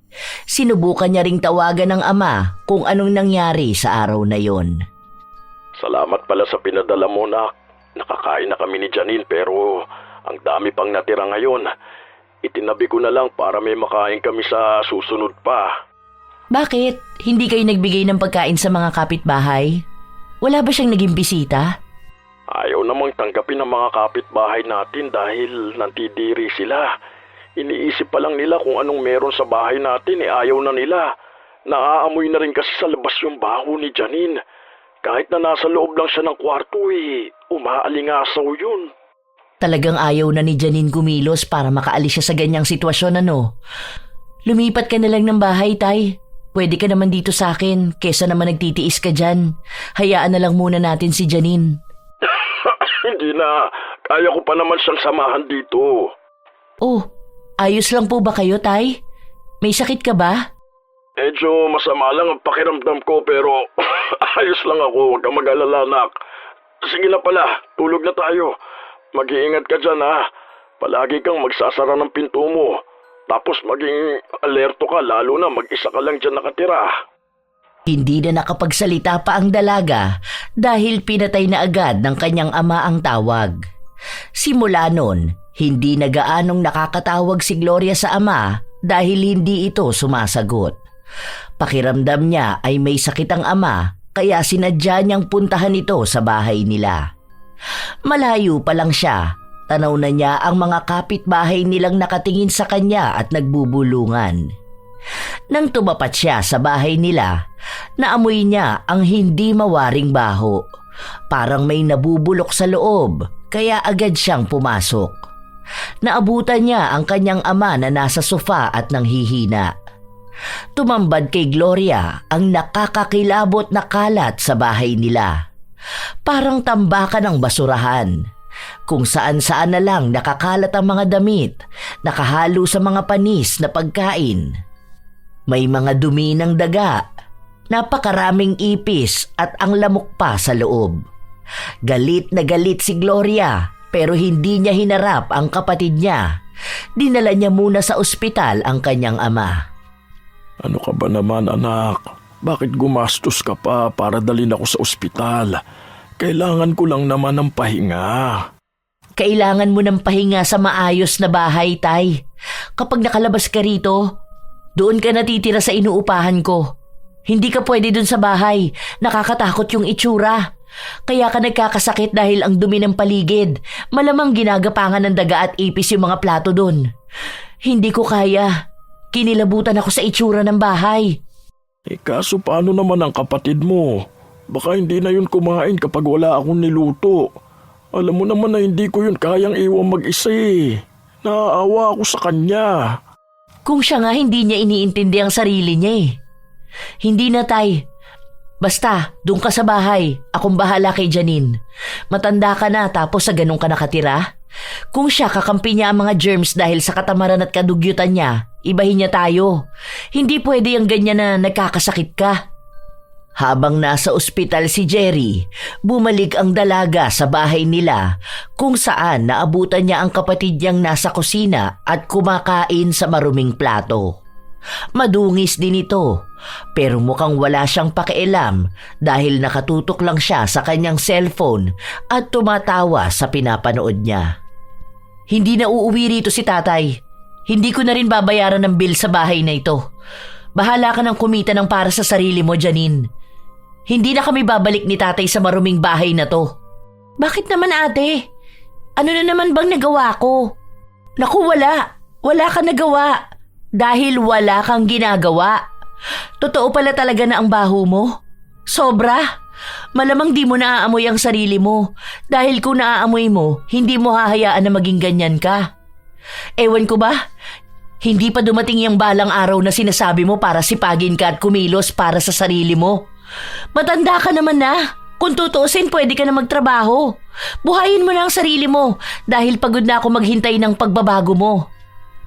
Sinubukan niya ring tawagan ng ama kung anong nangyari sa araw na yon. Salamat pala sa pinadala mo, nak. Nakakain na kami ni Janine pero ang dami pang natira ngayon. Itinabi ko na lang para may makain kami sa susunod pa. Bakit? Hindi kayo nagbigay ng pagkain sa mga kapitbahay? Wala ba siyang naging bisita? Ayaw namang tanggapin ng mga kapitbahay natin dahil nantidiri sila. Iniisip pa lang nila kung anong meron sa bahay natin ayaw na nila. Naaamoy na rin kasi sa labas yung baho ni Janine. Kahit na nasa loob lang siya ng kwarto umaalingasaw yun. Talagang ayaw na ni Janine kumilos para makaalis siya sa ganyang sitwasyon, ano? Lumipat ka na lang ng bahay, Tay. Pwede ka naman dito sa akin kesa naman nagtitiis ka dyan. Hayaan na lang muna natin si Janine. Hindi na. Kaya ko pa naman siyang samahan dito. Oh, ayos lang po ba kayo, Tay? May sakit ka ba? Medyo masama lang ang pakiramdam ko pero ayos lang ako. Huwag kang mag-alala, nak. Sige na pala, tulog na tayo. Mag-iingat ka dyan, ha. Palagi kang magsasara ng pinto mo. Tapos maging alerto ka lalo na mag-isa ka lang dyan nakatira. Hindi na nakapagsalita pa ang dalaga dahil pinatay na agad ng kanyang ama ang tawag. Simula nun, hindi na gaanong nakakatawag si Gloria sa ama dahil hindi ito sumasagot. Pakiramdam niya ay may sakit ang ama kaya sinadya niyang puntahan ito sa bahay nila. Malayo pa lang siya, tanaw na niya ang mga kapitbahay nilang nakatingin sa kanya at nagbubulungan. Nang tumapat siya sa bahay nila, naamoy niya ang hindi mawaring baho. Parang may nabubulok sa loob, kaya agad siyang pumasok. Naabutan niya ang kanyang ama na nasa sofa at nanghihina. Tumambad kay Gloria ang nakakakilabot na kalat sa bahay nila. Parang tambakan ng basurahan. Kung saan-saan na lang nakakalat ang mga damit, nakahalo sa mga panis na pagkain. May mga dumi ng daga, napakaraming ipis at ang lamok pa sa loob. Galit na galit si Gloria pero hindi niya hinarap ang kapatid niya. Dinala niya muna sa ospital ang kanyang ama. Ano ka ba naman, anak? Bakit gumastos ka pa para dalhin ako sa ospital? Kailangan ko lang naman ng pahinga. Kailangan mo ng pahinga sa maayos na bahay, Tay. Kapag nakalabas ka rito, doon ka natitira sa inuupahan ko. Hindi ka pwede doon sa bahay. Nakakatakot yung itsura. Kaya ka nagkakasakit dahil ang dumi ng paligid. Malamang ginagapangan ng daga at ipis yung mga plato doon. Hindi ko kaya. Kinilabutan ako sa itsura ng bahay. Kaso paano naman ang kapatid mo? Baka hindi na yun kumain kapag wala akong niluto. Alam mo naman na hindi ko yun kayang iwan mag-isa Naaawa ako sa kanya. Kung siya nga hindi niya iniintindi ang sarili niya Hindi na, Tay. Basta, doon ka sa bahay. Akong bahala kay Janine. Matanda ka na tapos sa ganun ka nakatira. Kung siya kakampi niya ang mga germs dahil sa katamaran at kadugyutan niya, ibahin niya tayo. Hindi pwede yung ganyan na nagkakasakit ka. Habang nasa ospital si Jerry, bumalik ang dalaga sa bahay nila kung saan naabutan niya ang kapatid niyang nasa kusina at kumakain sa maruming plato. Madungis din ito, pero mukhang wala siyang pakialam dahil nakatutok lang siya sa kanyang cellphone at tumatawa sa pinapanood niya. Hindi na uuwi rito si tatay. Hindi ko na rin babayaran ng bill sa bahay na ito. Bahala ka ng kumita ng para sa sarili mo, Janine. Hindi na kami babalik ni tatay sa maruming bahay na to. Bakit naman ate? Ano na naman bang nagawa ko? Naku, wala. Wala kang nagawa. Dahil wala kang ginagawa. Totoo pala talaga na ang baho mo. Sobra. Malamang di mo naaamoy ang sarili mo. Dahil kung naaamoy mo, hindi mo hahayaan na maging ganyan ka. Ewan ko ba? Hindi pa dumating yung balang araw na sinasabi mo para sipagin ka at kumilos para sa sarili mo. Matanda ka naman na. Kung tutuusin, pwede ka na magtrabaho. Buhayin mo na ang sarili mo dahil pagod na ako maghintay ng pagbabago mo.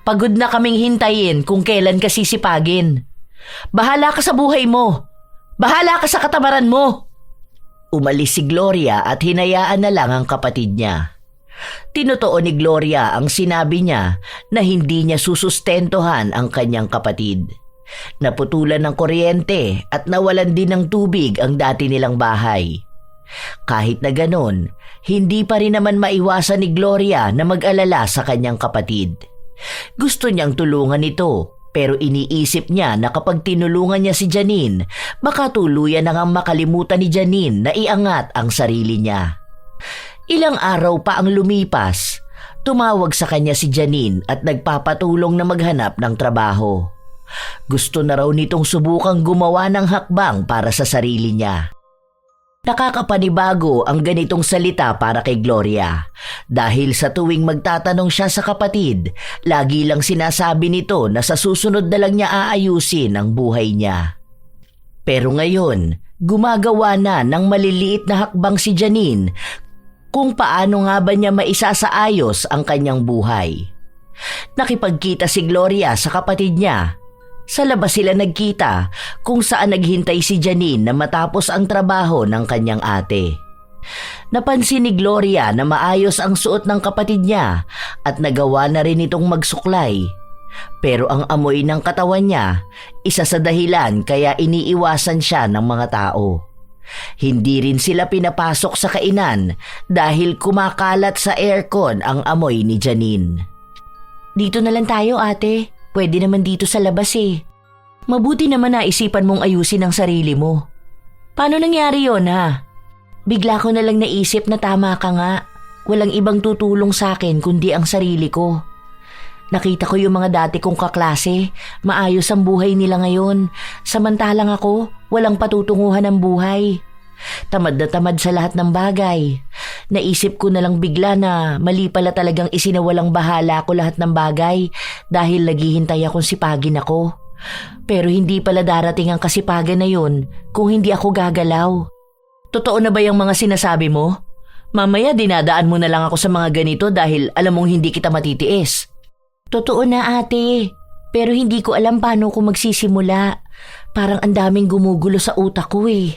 Pagod na kaming hintayin kung kailan ka sisipagin. Bahala ka sa buhay mo. Bahala ka sa katamaran mo. Umalis si Gloria at hinayaan na lang ang kapatid niya. Tinotoo ni Gloria ang sinabi niya na hindi niya susustentuhan ang kanyang kapatid. Naputulan ng kuryente at nawalan din ng tubig ang dati nilang bahay. Kahit na ganon, hindi pa rin naman maiwasan ni Gloria na mag-alala sa kanyang kapatid. Gusto niyang tulungan ito, pero iniisip niya na kapag tinulungan niya si Janine, baka tuluyan na ngang makalimutan ni Janine na iangat ang sarili niya. Ilang araw pa ang lumipas, tumawag sa kanya si Janine at nagpapatulong na maghanap ng trabaho. Gusto na raw nitong subukang gumawa ng hakbang para sa sarili niya. Nakakapanibago ang ganitong salita para kay Gloria dahil sa tuwing magtatanong siya sa kapatid, lagi lang sinasabi nito na sa susunod na lang niya aayusin ang buhay niya. Pero ngayon, gumagawa na ng maliliit na hakbang si Janine kung paano nga ba niya maisasaayos ang kanyang buhay. Nakipagkita si Gloria sa kapatid niya. Sa labas sila nagkita kung saan naghintay si Janine na matapos ang trabaho ng kanyang ate. Napansin ni Gloria na maayos ang suot ng kapatid niya at nagawa na rin itong magsuklay. Pero ang amoy ng katawan niya, isa sa dahilan kaya iniiwasan siya ng mga tao. Hindi rin sila pinapasok sa kainan dahil kumakalat sa aircon ang amoy ni Janine. Dito na lang tayo ate. Pwede naman dito sa labas eh. Mabuti naman naisipan mong ayusin ang sarili mo. Paano nangyari yon ha? Bigla ko na lang naisip na tama ka nga. Walang ibang tutulong sa akin kundi ang sarili ko. Nakita ko yung mga dati kong kaklase. Maayos ang buhay nila ngayon. Samantalang ako, walang patutunguhan ng buhay. Tamad na tamad sa lahat ng bagay. Naisip ko na lang bigla na mali pala talagang isinawalang bahala ko lahat ng bagay dahil naghihintay akong sipagin ako. Pero hindi pala darating ang kasipagan na yun kung hindi ako gagalaw. Totoo na ba yung mga sinasabi mo? Mamaya dinadaan mo na lang ako sa mga ganito dahil alam mong hindi kita matitiis. Totoo na ate, pero hindi ko alam paano ko magsisimula. Parang ang daming gumugulo sa utak ko eh.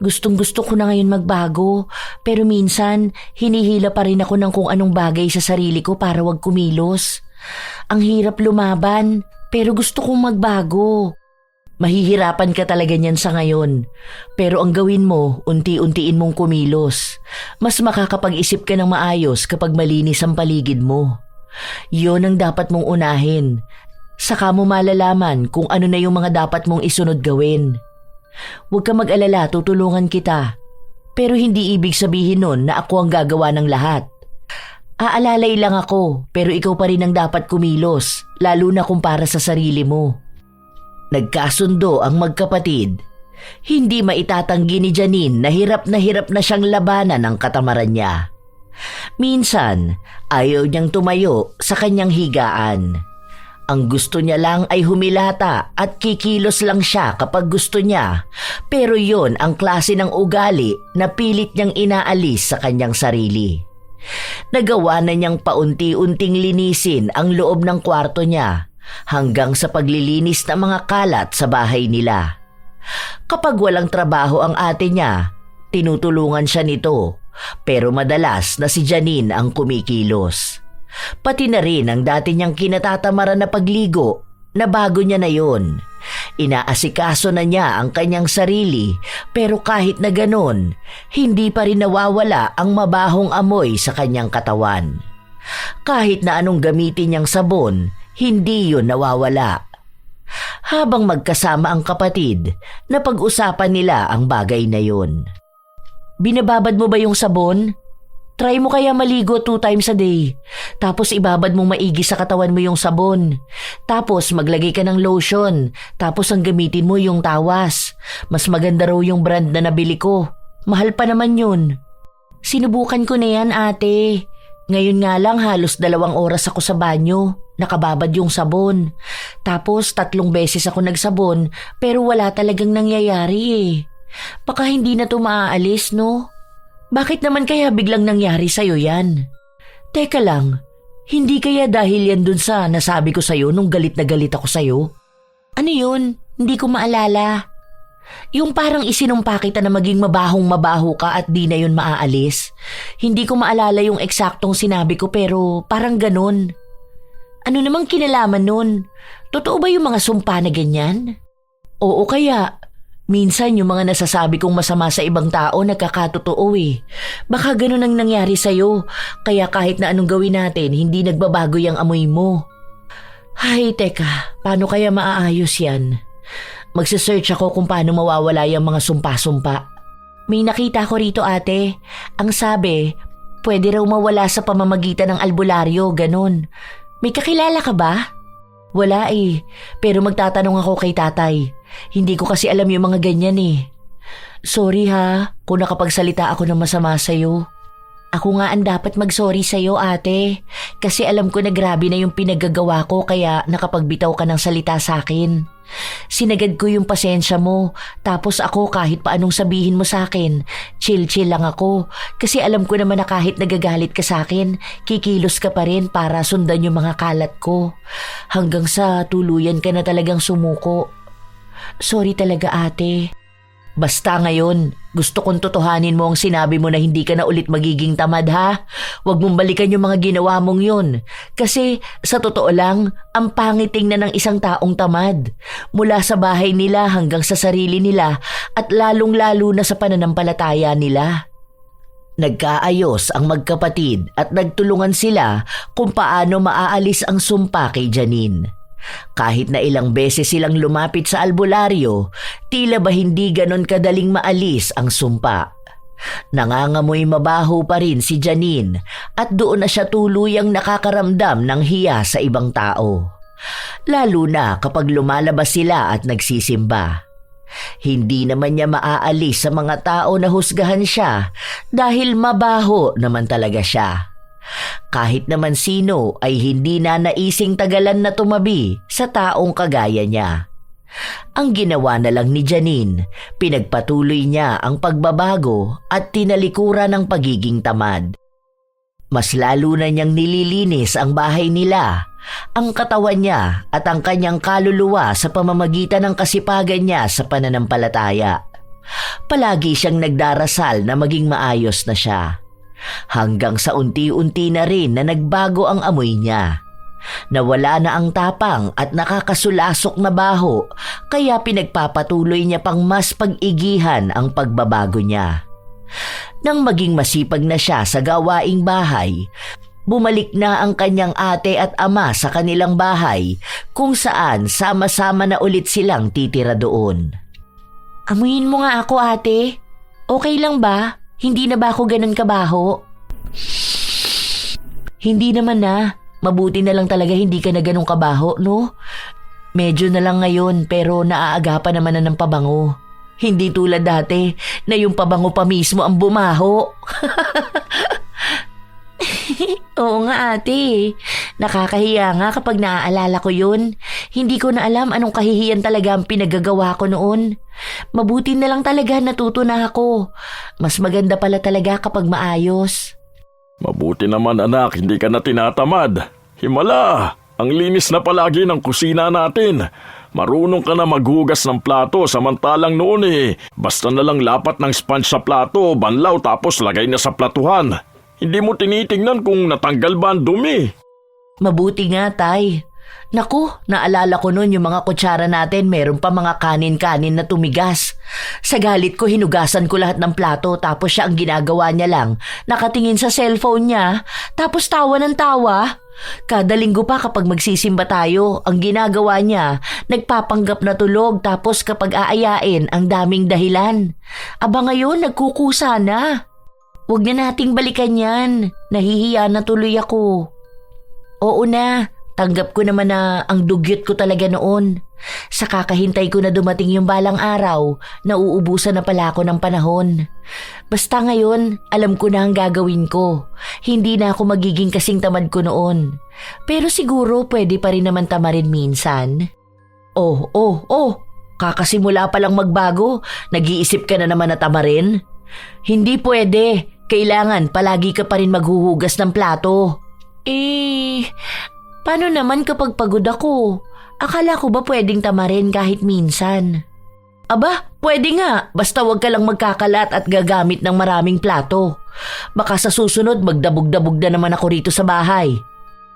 Gustong-gusto ko na ngayon magbago, pero minsan hinihila pa rin ako ng kung anong bagay sa sarili ko para wag kumilos. Ang hirap lumaban, pero gusto kong magbago. Mahihirapan ka talaga niyan sa ngayon. Pero ang gawin mo, unti-untiin mong kumilos. Mas makakapag-isip ka ng maayos kapag malinis ang paligid mo. Yon ang dapat mong unahin. Saka mo malalaman kung ano na yung mga dapat mong isunod gawin. Huwag ka mag-alala, tutulungan kita. Pero hindi ibig sabihin nun na ako ang gagawa ng lahat. Aalalay lang ako, pero ikaw pa rin ang dapat kumilos, lalo na kung para sa sarili mo. Nagkasundo ang magkapatid. Hindi maitatanggi ni Janine na hirap na siyang labanan ang katamaran niya. Minsan, ayaw niyang tumayo sa kanyang higaan. Ang gusto niya lang ay humilata at kikilos lang siya kapag gusto niya, pero yon ang klase ng ugali na pilit niyang inaalis sa kanyang sarili. Nagawa na niyang paunti-unting linisin ang loob ng kwarto niya hanggang sa paglilinis ng mga kalat sa bahay nila. Kapag walang trabaho ang ate niya, tinutulungan siya nito. Pero madalas na si Janine ang kumikilos. Pati na rin ang dati niyang kinatatamaran na pagligo na bago niya na yon. Inaasikaso na niya ang kanyang sarili pero kahit na ganon, hindi pa rin nawawala ang mabahong amoy sa kanyang katawan. Kahit na anong gamitin niyang sabon, hindi yun nawawala. Habang magkasama ang kapatid, napag-usapan nila ang bagay na yun. Binababad mo ba yung sabon? Try mo kaya maligo 2 times a day. Tapos ibabad mong maigi sa katawan mo yung sabon. Tapos maglagay ka ng lotion. Tapos ang gamitin mo yung tawas. Mas maganda raw yung brand na nabili ko. Mahal pa naman yun. Sinubukan ko na yan, ate. Ngayon nga lang halos 2 oras ako sa banyo. Nakababad yung sabon. Tapos 3 beses ako nagsabon pero wala talagang nangyayari eh. Baka hindi na to maaalis, no? Bakit naman kaya biglang nangyari sa'yo yan? Teka lang, hindi kaya dahil yan dun sa nasabi ko sa'yo nung galit na galit ako sa'yo? Ano yun? Hindi ko maalala. Yung parang isinumpa kita na maging mabahong-mabaho ka at di na yun maaalis. Hindi ko maalala yung eksaktong sinabi ko pero parang ganun. Ano namang kinalaman nun? Totoo ba yung mga sumpa na ganyan? Oo kaya. Minsan yung mga nasasabi kong masama sa ibang tao nagkakatotoo eh. Baka ganun ang nangyari sa'yo. Kaya kahit na anong gawin natin, hindi nagbabago yung amoy mo. Ay, teka. Paano kaya maaayos yan? Magsisearch ako kung paano mawawala yung mga sumpa-sumpa. May nakita ko rito ate. Ang sabi, pwede raw mawala sa pamamagitan ng albularyo, ganun. May kakilala ka ba? Wala eh, pero magtatanong ako kay tatay. Hindi ko kasi alam yung mga ganyan eh. Sorry ha, kung nakapagsalita ako ng masama sa'yo. Ako nga ang dapat mag-sorry sa'yo ate. Kasi alam ko na grabe na yung pinaggagawa ko kaya nakapagbitaw ka ng salita sa'kin. Sinagad ko yung pasensya mo. Tapos ako kahit pa anong sabihin mo sa'kin, chill-chill lang ako. Kasi alam ko naman na kahit nagagalit ka sa'kin, kikilos ka pa rin para sundan yung mga kalat ko. Hanggang sa tuluyan ka na talagang sumuko. Sorry talaga ate. Basta ngayon, gusto kong totohanin mo ang sinabi mo na hindi ka na ulit magiging tamad ha. Huwag mong balikan yung mga ginawa mong yun. Kasi sa totoo lang, ang pangit tingnan ng isang taong tamad. Mula sa bahay nila hanggang sa sarili nila at lalong-lalo na sa pananampalataya nila. Nagkaayos ang magkapatid at nagtulungan sila kung paano maaalis ang sumpa kay Janine. Kahit na ilang beses silang lumapit sa albularyo, tila ba hindi ganon kadaling maalis ang sumpa. Nangangamoy mabaho pa rin si Janine at doon na siya tuluyang nakakaramdam ng hiya sa ibang tao. Lalo na kapag lumalabas sila at nagsisimba. Hindi naman niya maaalis sa mga tao na husgahan siya dahil mabaho naman talaga siya. Kahit naman sino ay hindi na naising tagalan na tumabi sa taong kagaya niya. Ang ginawa na lang ni Janine, pinagpatuloy niya ang pagbabago at tinalikuran ng pagiging tamad. Mas lalo na niyang nililinis ang bahay nila, ang katawan niya at ang kanyang kaluluwa sa pamamagitan ng kasipagan niya sa pananampalataya. Palagi siyang nagdarasal na maging maayos na siya. Hanggang sa unti-unti na rin na nagbago ang amoy niya. Nawala na ang tapang at nakakasulasok na baho kaya pinagpapatuloy niya pang mas pag-igihan ang pagbabago niya. Nang maging masipag na siya sa gawaing bahay, bumalik na ang kanyang ate at ama sa kanilang bahay kung saan sama-sama na ulit silang titira doon. Amuyin mo nga ako ate. Okay lang ba? Hindi na ba ako ganun kabaho? Hindi naman na. Mabuti na lang talaga hindi ka na ganun kabaho, no? Medyo na lang ngayon pero naaagapan naman na ng pabango. Hindi tulad dati na yung pabango pa mismo ang bumaho. Oo nga ate. Nakakahiya nga kapag naaalala ko yun. Hindi ko na alam anong kahihiyan talaga ang pinagagawa ko noon. Mabuti na lang talaga natuto na ako. Mas maganda pala talaga kapag maayos. Mabuti naman anak, hindi ka na tinatamad. Himala, Ang linis na palagi ng kusina natin. Marunong ka na maghugas ng plato samantalang noon basta na lang lapat ng sponge sa plato, banlaw tapos lagay na sa platuhan. Hindi mo tinitingnan kung natanggal ba ang dumi. Mabuti nga, Tay. Naku, naalala ko noon yung mga kutsara natin, meron pa mga kanin-kanin na tumigas. Sa galit ko, hinugasan ko lahat ng plato tapos siya ang ginagawa niya lang. Nakatingin sa cellphone niya, tapos tawa ng tawa. Kada linggo pa kapag magsisimba tayo, ang ginagawa niya, nagpapanggap na tulog tapos kapag aayain, ang daming dahilan. Aba ngayon, nagkukusa na. Huwag na nating balikan yan. Nahihiya na tuloy ako. Oo na. Tanggap ko naman na ang dugyot ko talaga noon. Sa kakahintay ko na dumating yung balang araw, nauubusan na pala ako ng panahon. Basta ngayon, alam ko na ang gagawin ko. Hindi na ako magiging kasing tamad ko noon. Pero siguro pwede pa rin naman tamarin minsan. Oh, kakasimula pa lang magbago, nag-iisip ka na naman na tamarin? Hindi pwede, kailangan palagi ka pa rin maghuhugas ng plato. Paano naman kapag pagod ako? Akala ko ba pwedeng tamarin kahit minsan? Aba, pwede nga. Basta wag ka lang magkakalat at gagamit ng maraming plato. Baka sa susunod magdabog-dabog na naman ako rito sa bahay.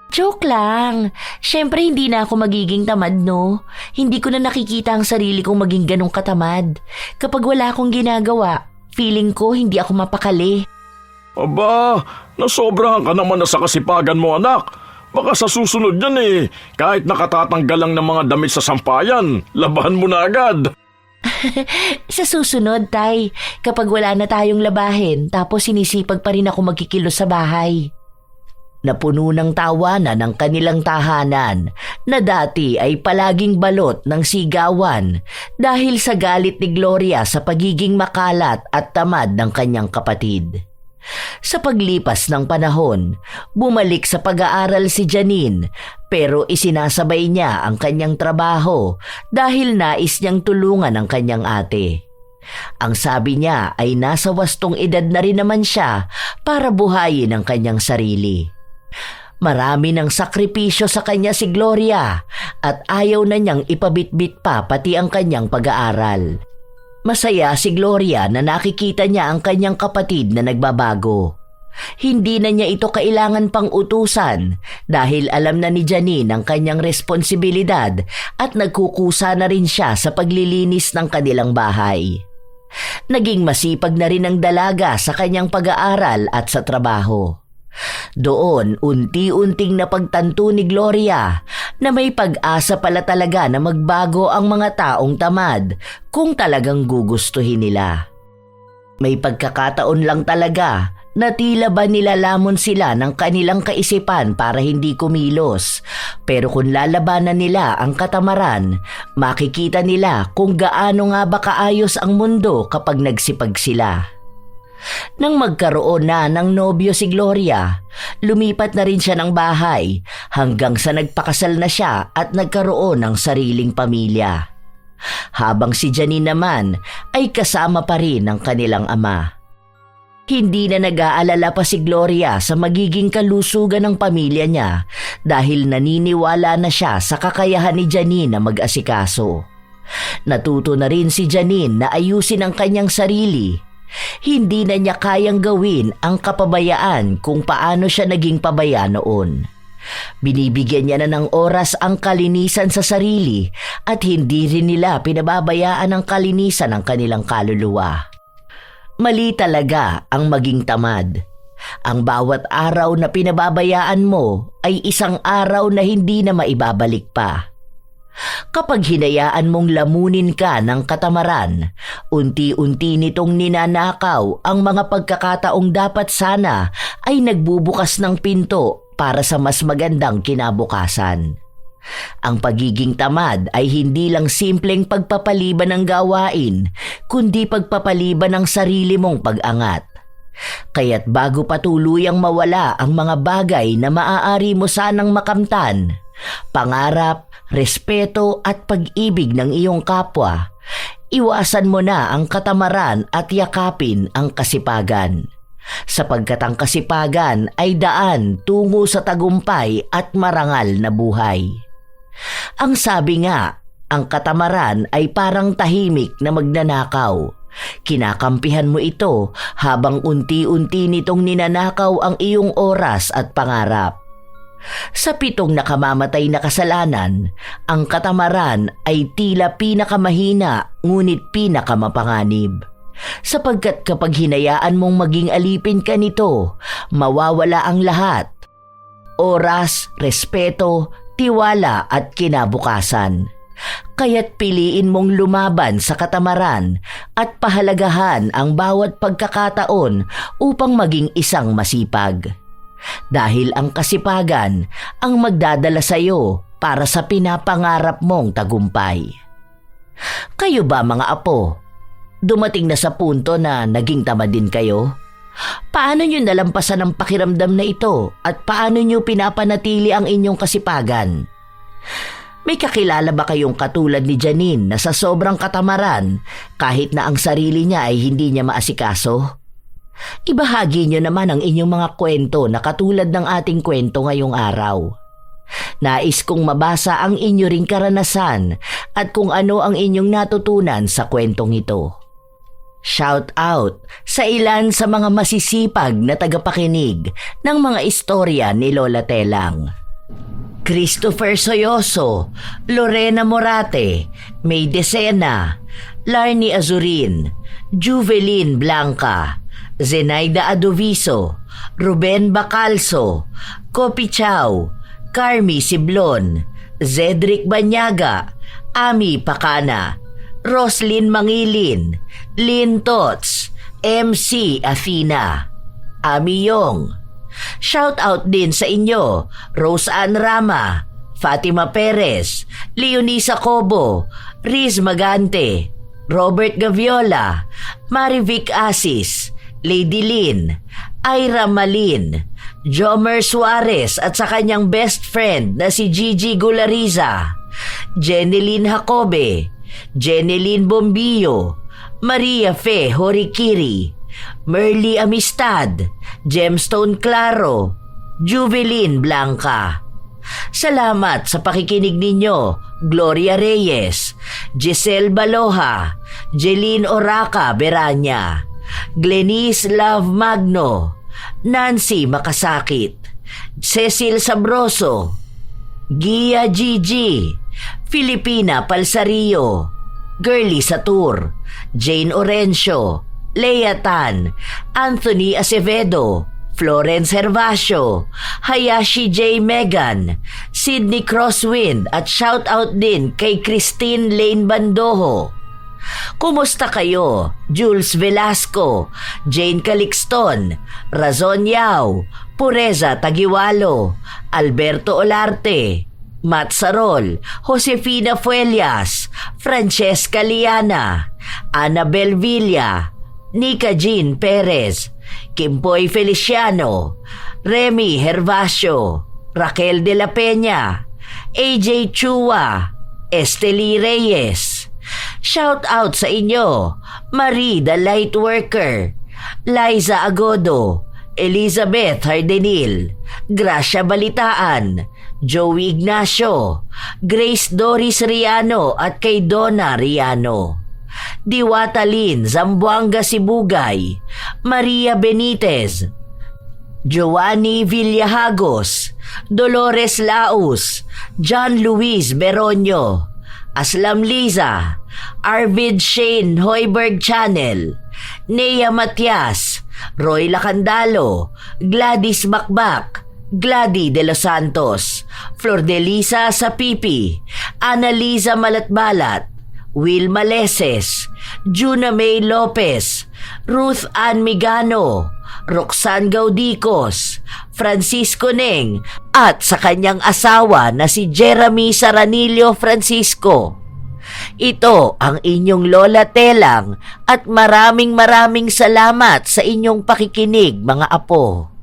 Joke lang. Siyempre hindi na ako magiging tamad, no? Hindi ko na nakikita ang sarili kong maging ganong katamad. Kapag wala akong ginagawa, feeling ko hindi ako mapakali. Aba, nasobrahan ka naman na sa kasipagan mo, anak. Baka sa susunod yan kahit nakatatanggal lang ng mga damit sa sampayan, labahan mo na agad. Sa susunod, Tay, kapag wala na tayong labahin, tapos sinisipag pa rin ako magkikilos sa bahay. Napuno ng tawanan ang kanilang tahanan na dati ay palaging balot ng sigawan dahil sa galit ni Gloria sa pagiging makalat at tamad ng kanyang kapatid. Sa paglipas ng panahon, bumalik sa pag-aaral si Janine pero isinasabay niya ang kanyang trabaho dahil nais niyang tulungan ang kanyang ate. Ang sabi niya ay nasa wastong edad na rin naman siya para buhayin ang kanyang sarili. Marami ng sakripisyo sa kanya si Gloria at ayaw na niyang ipabitbit pa pati ang kanyang pag-aaral. Masaya si Gloria na nakikita niya ang kanyang kapatid na nagbabago. Hindi na niya ito kailangan pang utusan dahil alam na ni Janine ang kanyang responsibilidad at nagkukusa na rin siya sa paglilinis ng kanilang bahay. Naging masipag na rin ang dalaga sa kanyang pag-aaral at sa trabaho. Doon, unti-unting napagtanto ni Gloria na may pag-asa pala talaga na magbago ang mga taong tamad kung talagang gugustuhin nila. May pagkakataon lang talaga na tila ba nilalamon sila ng kanilang kaisipan para hindi kumilos. Pero kung lalabanan nila ang katamaran, makikita nila kung gaano nga ba kaayos ang mundo kapag nagsipag sila. Nang magkaroon na ng nobyo si Gloria, lumipat na rin siya ng bahay hanggang sa nagpakasal na siya at nagkaroon ng sariling pamilya. Habang si Janine naman ay kasama pa rin ng kanilang ama. Hindi na nag-aalala pa si Gloria sa magiging kalusugan ng pamilya niya dahil naniniwala na siya sa kakayahan ni Janine na mag-asikaso. Natuto na rin si Janine na ayusin ang kanyang sarili. Hindi na niya kayang gawin ang kapabayaan kung paano siya naging pabaya noon. Binibigyan niya na ng oras ang kalinisan sa sarili at hindi rin nila pinababayaan ang kalinisan ng kanilang kaluluwa. Mali talaga ang maging tamad. Ang bawat araw na pinababayaan mo ay isang araw na hindi na maibabalik pa. Kapag hinayaan mong lamunin ka ng katamaran, unti-unti nitong ninanakaw ang mga pagkakataong dapat sana ay nagbubukas ng pinto para sa mas magandang kinabukasan. Ang pagiging tamad ay hindi lang simpleng pagpapaliban ng gawain, kundi pagpapaliban ng sarili mong pag-angat. Kaya't bago pa tuluyang mawala ang mga bagay na maaari mo sanang makamtan, pangarap, respeto at pag-ibig ng iyong kapwa, iwasan mo na ang katamaran at yakapin ang kasipagan. sapagkat ang kasipagan ay daan tungo sa tagumpay at marangal na buhay. Ang sabi nga, ang katamaran ay parang tahimik na magnanakaw. Kinakampihan mo ito habang unti-unti nitong ninanakaw ang iyong oras at pangarap. Sa 7 nakamamatay na kasalanan, ang katamaran ay tila pinakamahina ngunit pinakamapanganib. Sapagkat kapag hinayaan mong maging alipin ka nito, mawawala ang lahat. Oras, respeto, tiwala at kinabukasan. Kaya't piliin mong lumaban sa katamaran at pahalagahan ang bawat pagkakataon upang maging isang masipag. Dahil ang kasipagan ang magdadala sa iyo para sa pinapangarap mong tagumpay. Kayo ba mga apo? Dumating na sa punto na naging tamad din kayo? Paano nyo nalampasan ang pakiramdam na ito at paano nyo pinapanatili ang inyong kasipagan? May kakilala ba kayong katulad ni Janine na sa sobrang katamaran kahit na ang sarili niya ay hindi niya maasikaso? Ibahagi niyo naman ang inyong mga kwento na katulad ng ating kwento ngayong araw. Nais kong mabasa ang inyo ring karanasan at kung ano ang inyong natutunan sa kwentong ito. Shout out sa ilan sa mga masisipag na tagapakinig ng mga istorya ni Lola Telang. Christopher Soyoso, Lorena Morate, May Decena, Larny Azurin, Juvelin Blanca, Zenaida Adoviso, Ruben Bacalso, Kopi Chow, Carmi Siblon, Zedric Banyaga, Ami Pacana, Roslyn Mangilin, Lynn Tots, MC Athena, Ami Yong. Shout out din sa inyo, Rose Ann Rama, Fatima Perez, Leonisa Cobo, Riz Magante, Robert Gaviola, Marivic Asis, Lady Lynn, Ira Malin, Jomer Suarez at sa kanyang best friend na si Gigi Gulariza, Jeneline Jacobe, Jeneline Bombillo, Maria Fe Horikiri, Merly Amistad, Gemstone Claro, Juvelin Blanca. Salamat sa pakikinig ninyo, Gloria Reyes, Giselle Baloha, Jeline Oraca Beranya, Glenice Love Magno, Nancy Makasakit, Cecil Sabroso, Gia Gigi, Filipina Palsario, Girly Satur, Jane Orencio, Lea Tan, Anthony Acevedo, Florence Hervasio, Hayashi J. Megan, Sydney Crosswind at shout out din kay Christine Lane Bandoho. Kumusta kayo? Jules Velasco, Jane Calixton, Razon Yao, Pureza Tagiwalo, Alberto Olarte, Matt Sarol, Josefina Fuelias, Francesca Liana, Annabel Villa, Nika Jean Perez, Kimpoy Feliciano, Remy Hervasio, Raquel de la Peña, AJ Chua, Esteli Reyes. Shout out sa inyo, Marie the Lightworker, Liza Agodo, Elizabeth Hardenil, Gracia Balitaan, Joey Ignacio, Grace Doris Riano at kay Donna Riano, Diwata Lin Zamboanga Sibugay, Maria Benitez, Giovanni Villahagos, Dolores Laus, John Luis Beronio, Aslam Liza, Arvid Shane Hoiberg Channel, Nea Matias, Roy Lacandalo, Gladys Bakbak, Glady de los Santos, Flor de Lisa Sapipi, Annalisa Malatbalat, Will Maleses, Juna May Lopez, Ruth Ann Migano, Roxanne Gaudicos, Francisco Neng at sa kanyang asawa na si Jeremy Saranillo Francisco. Ito ang inyong Lola Telang at maraming salamat sa inyong pakikinig mga apo.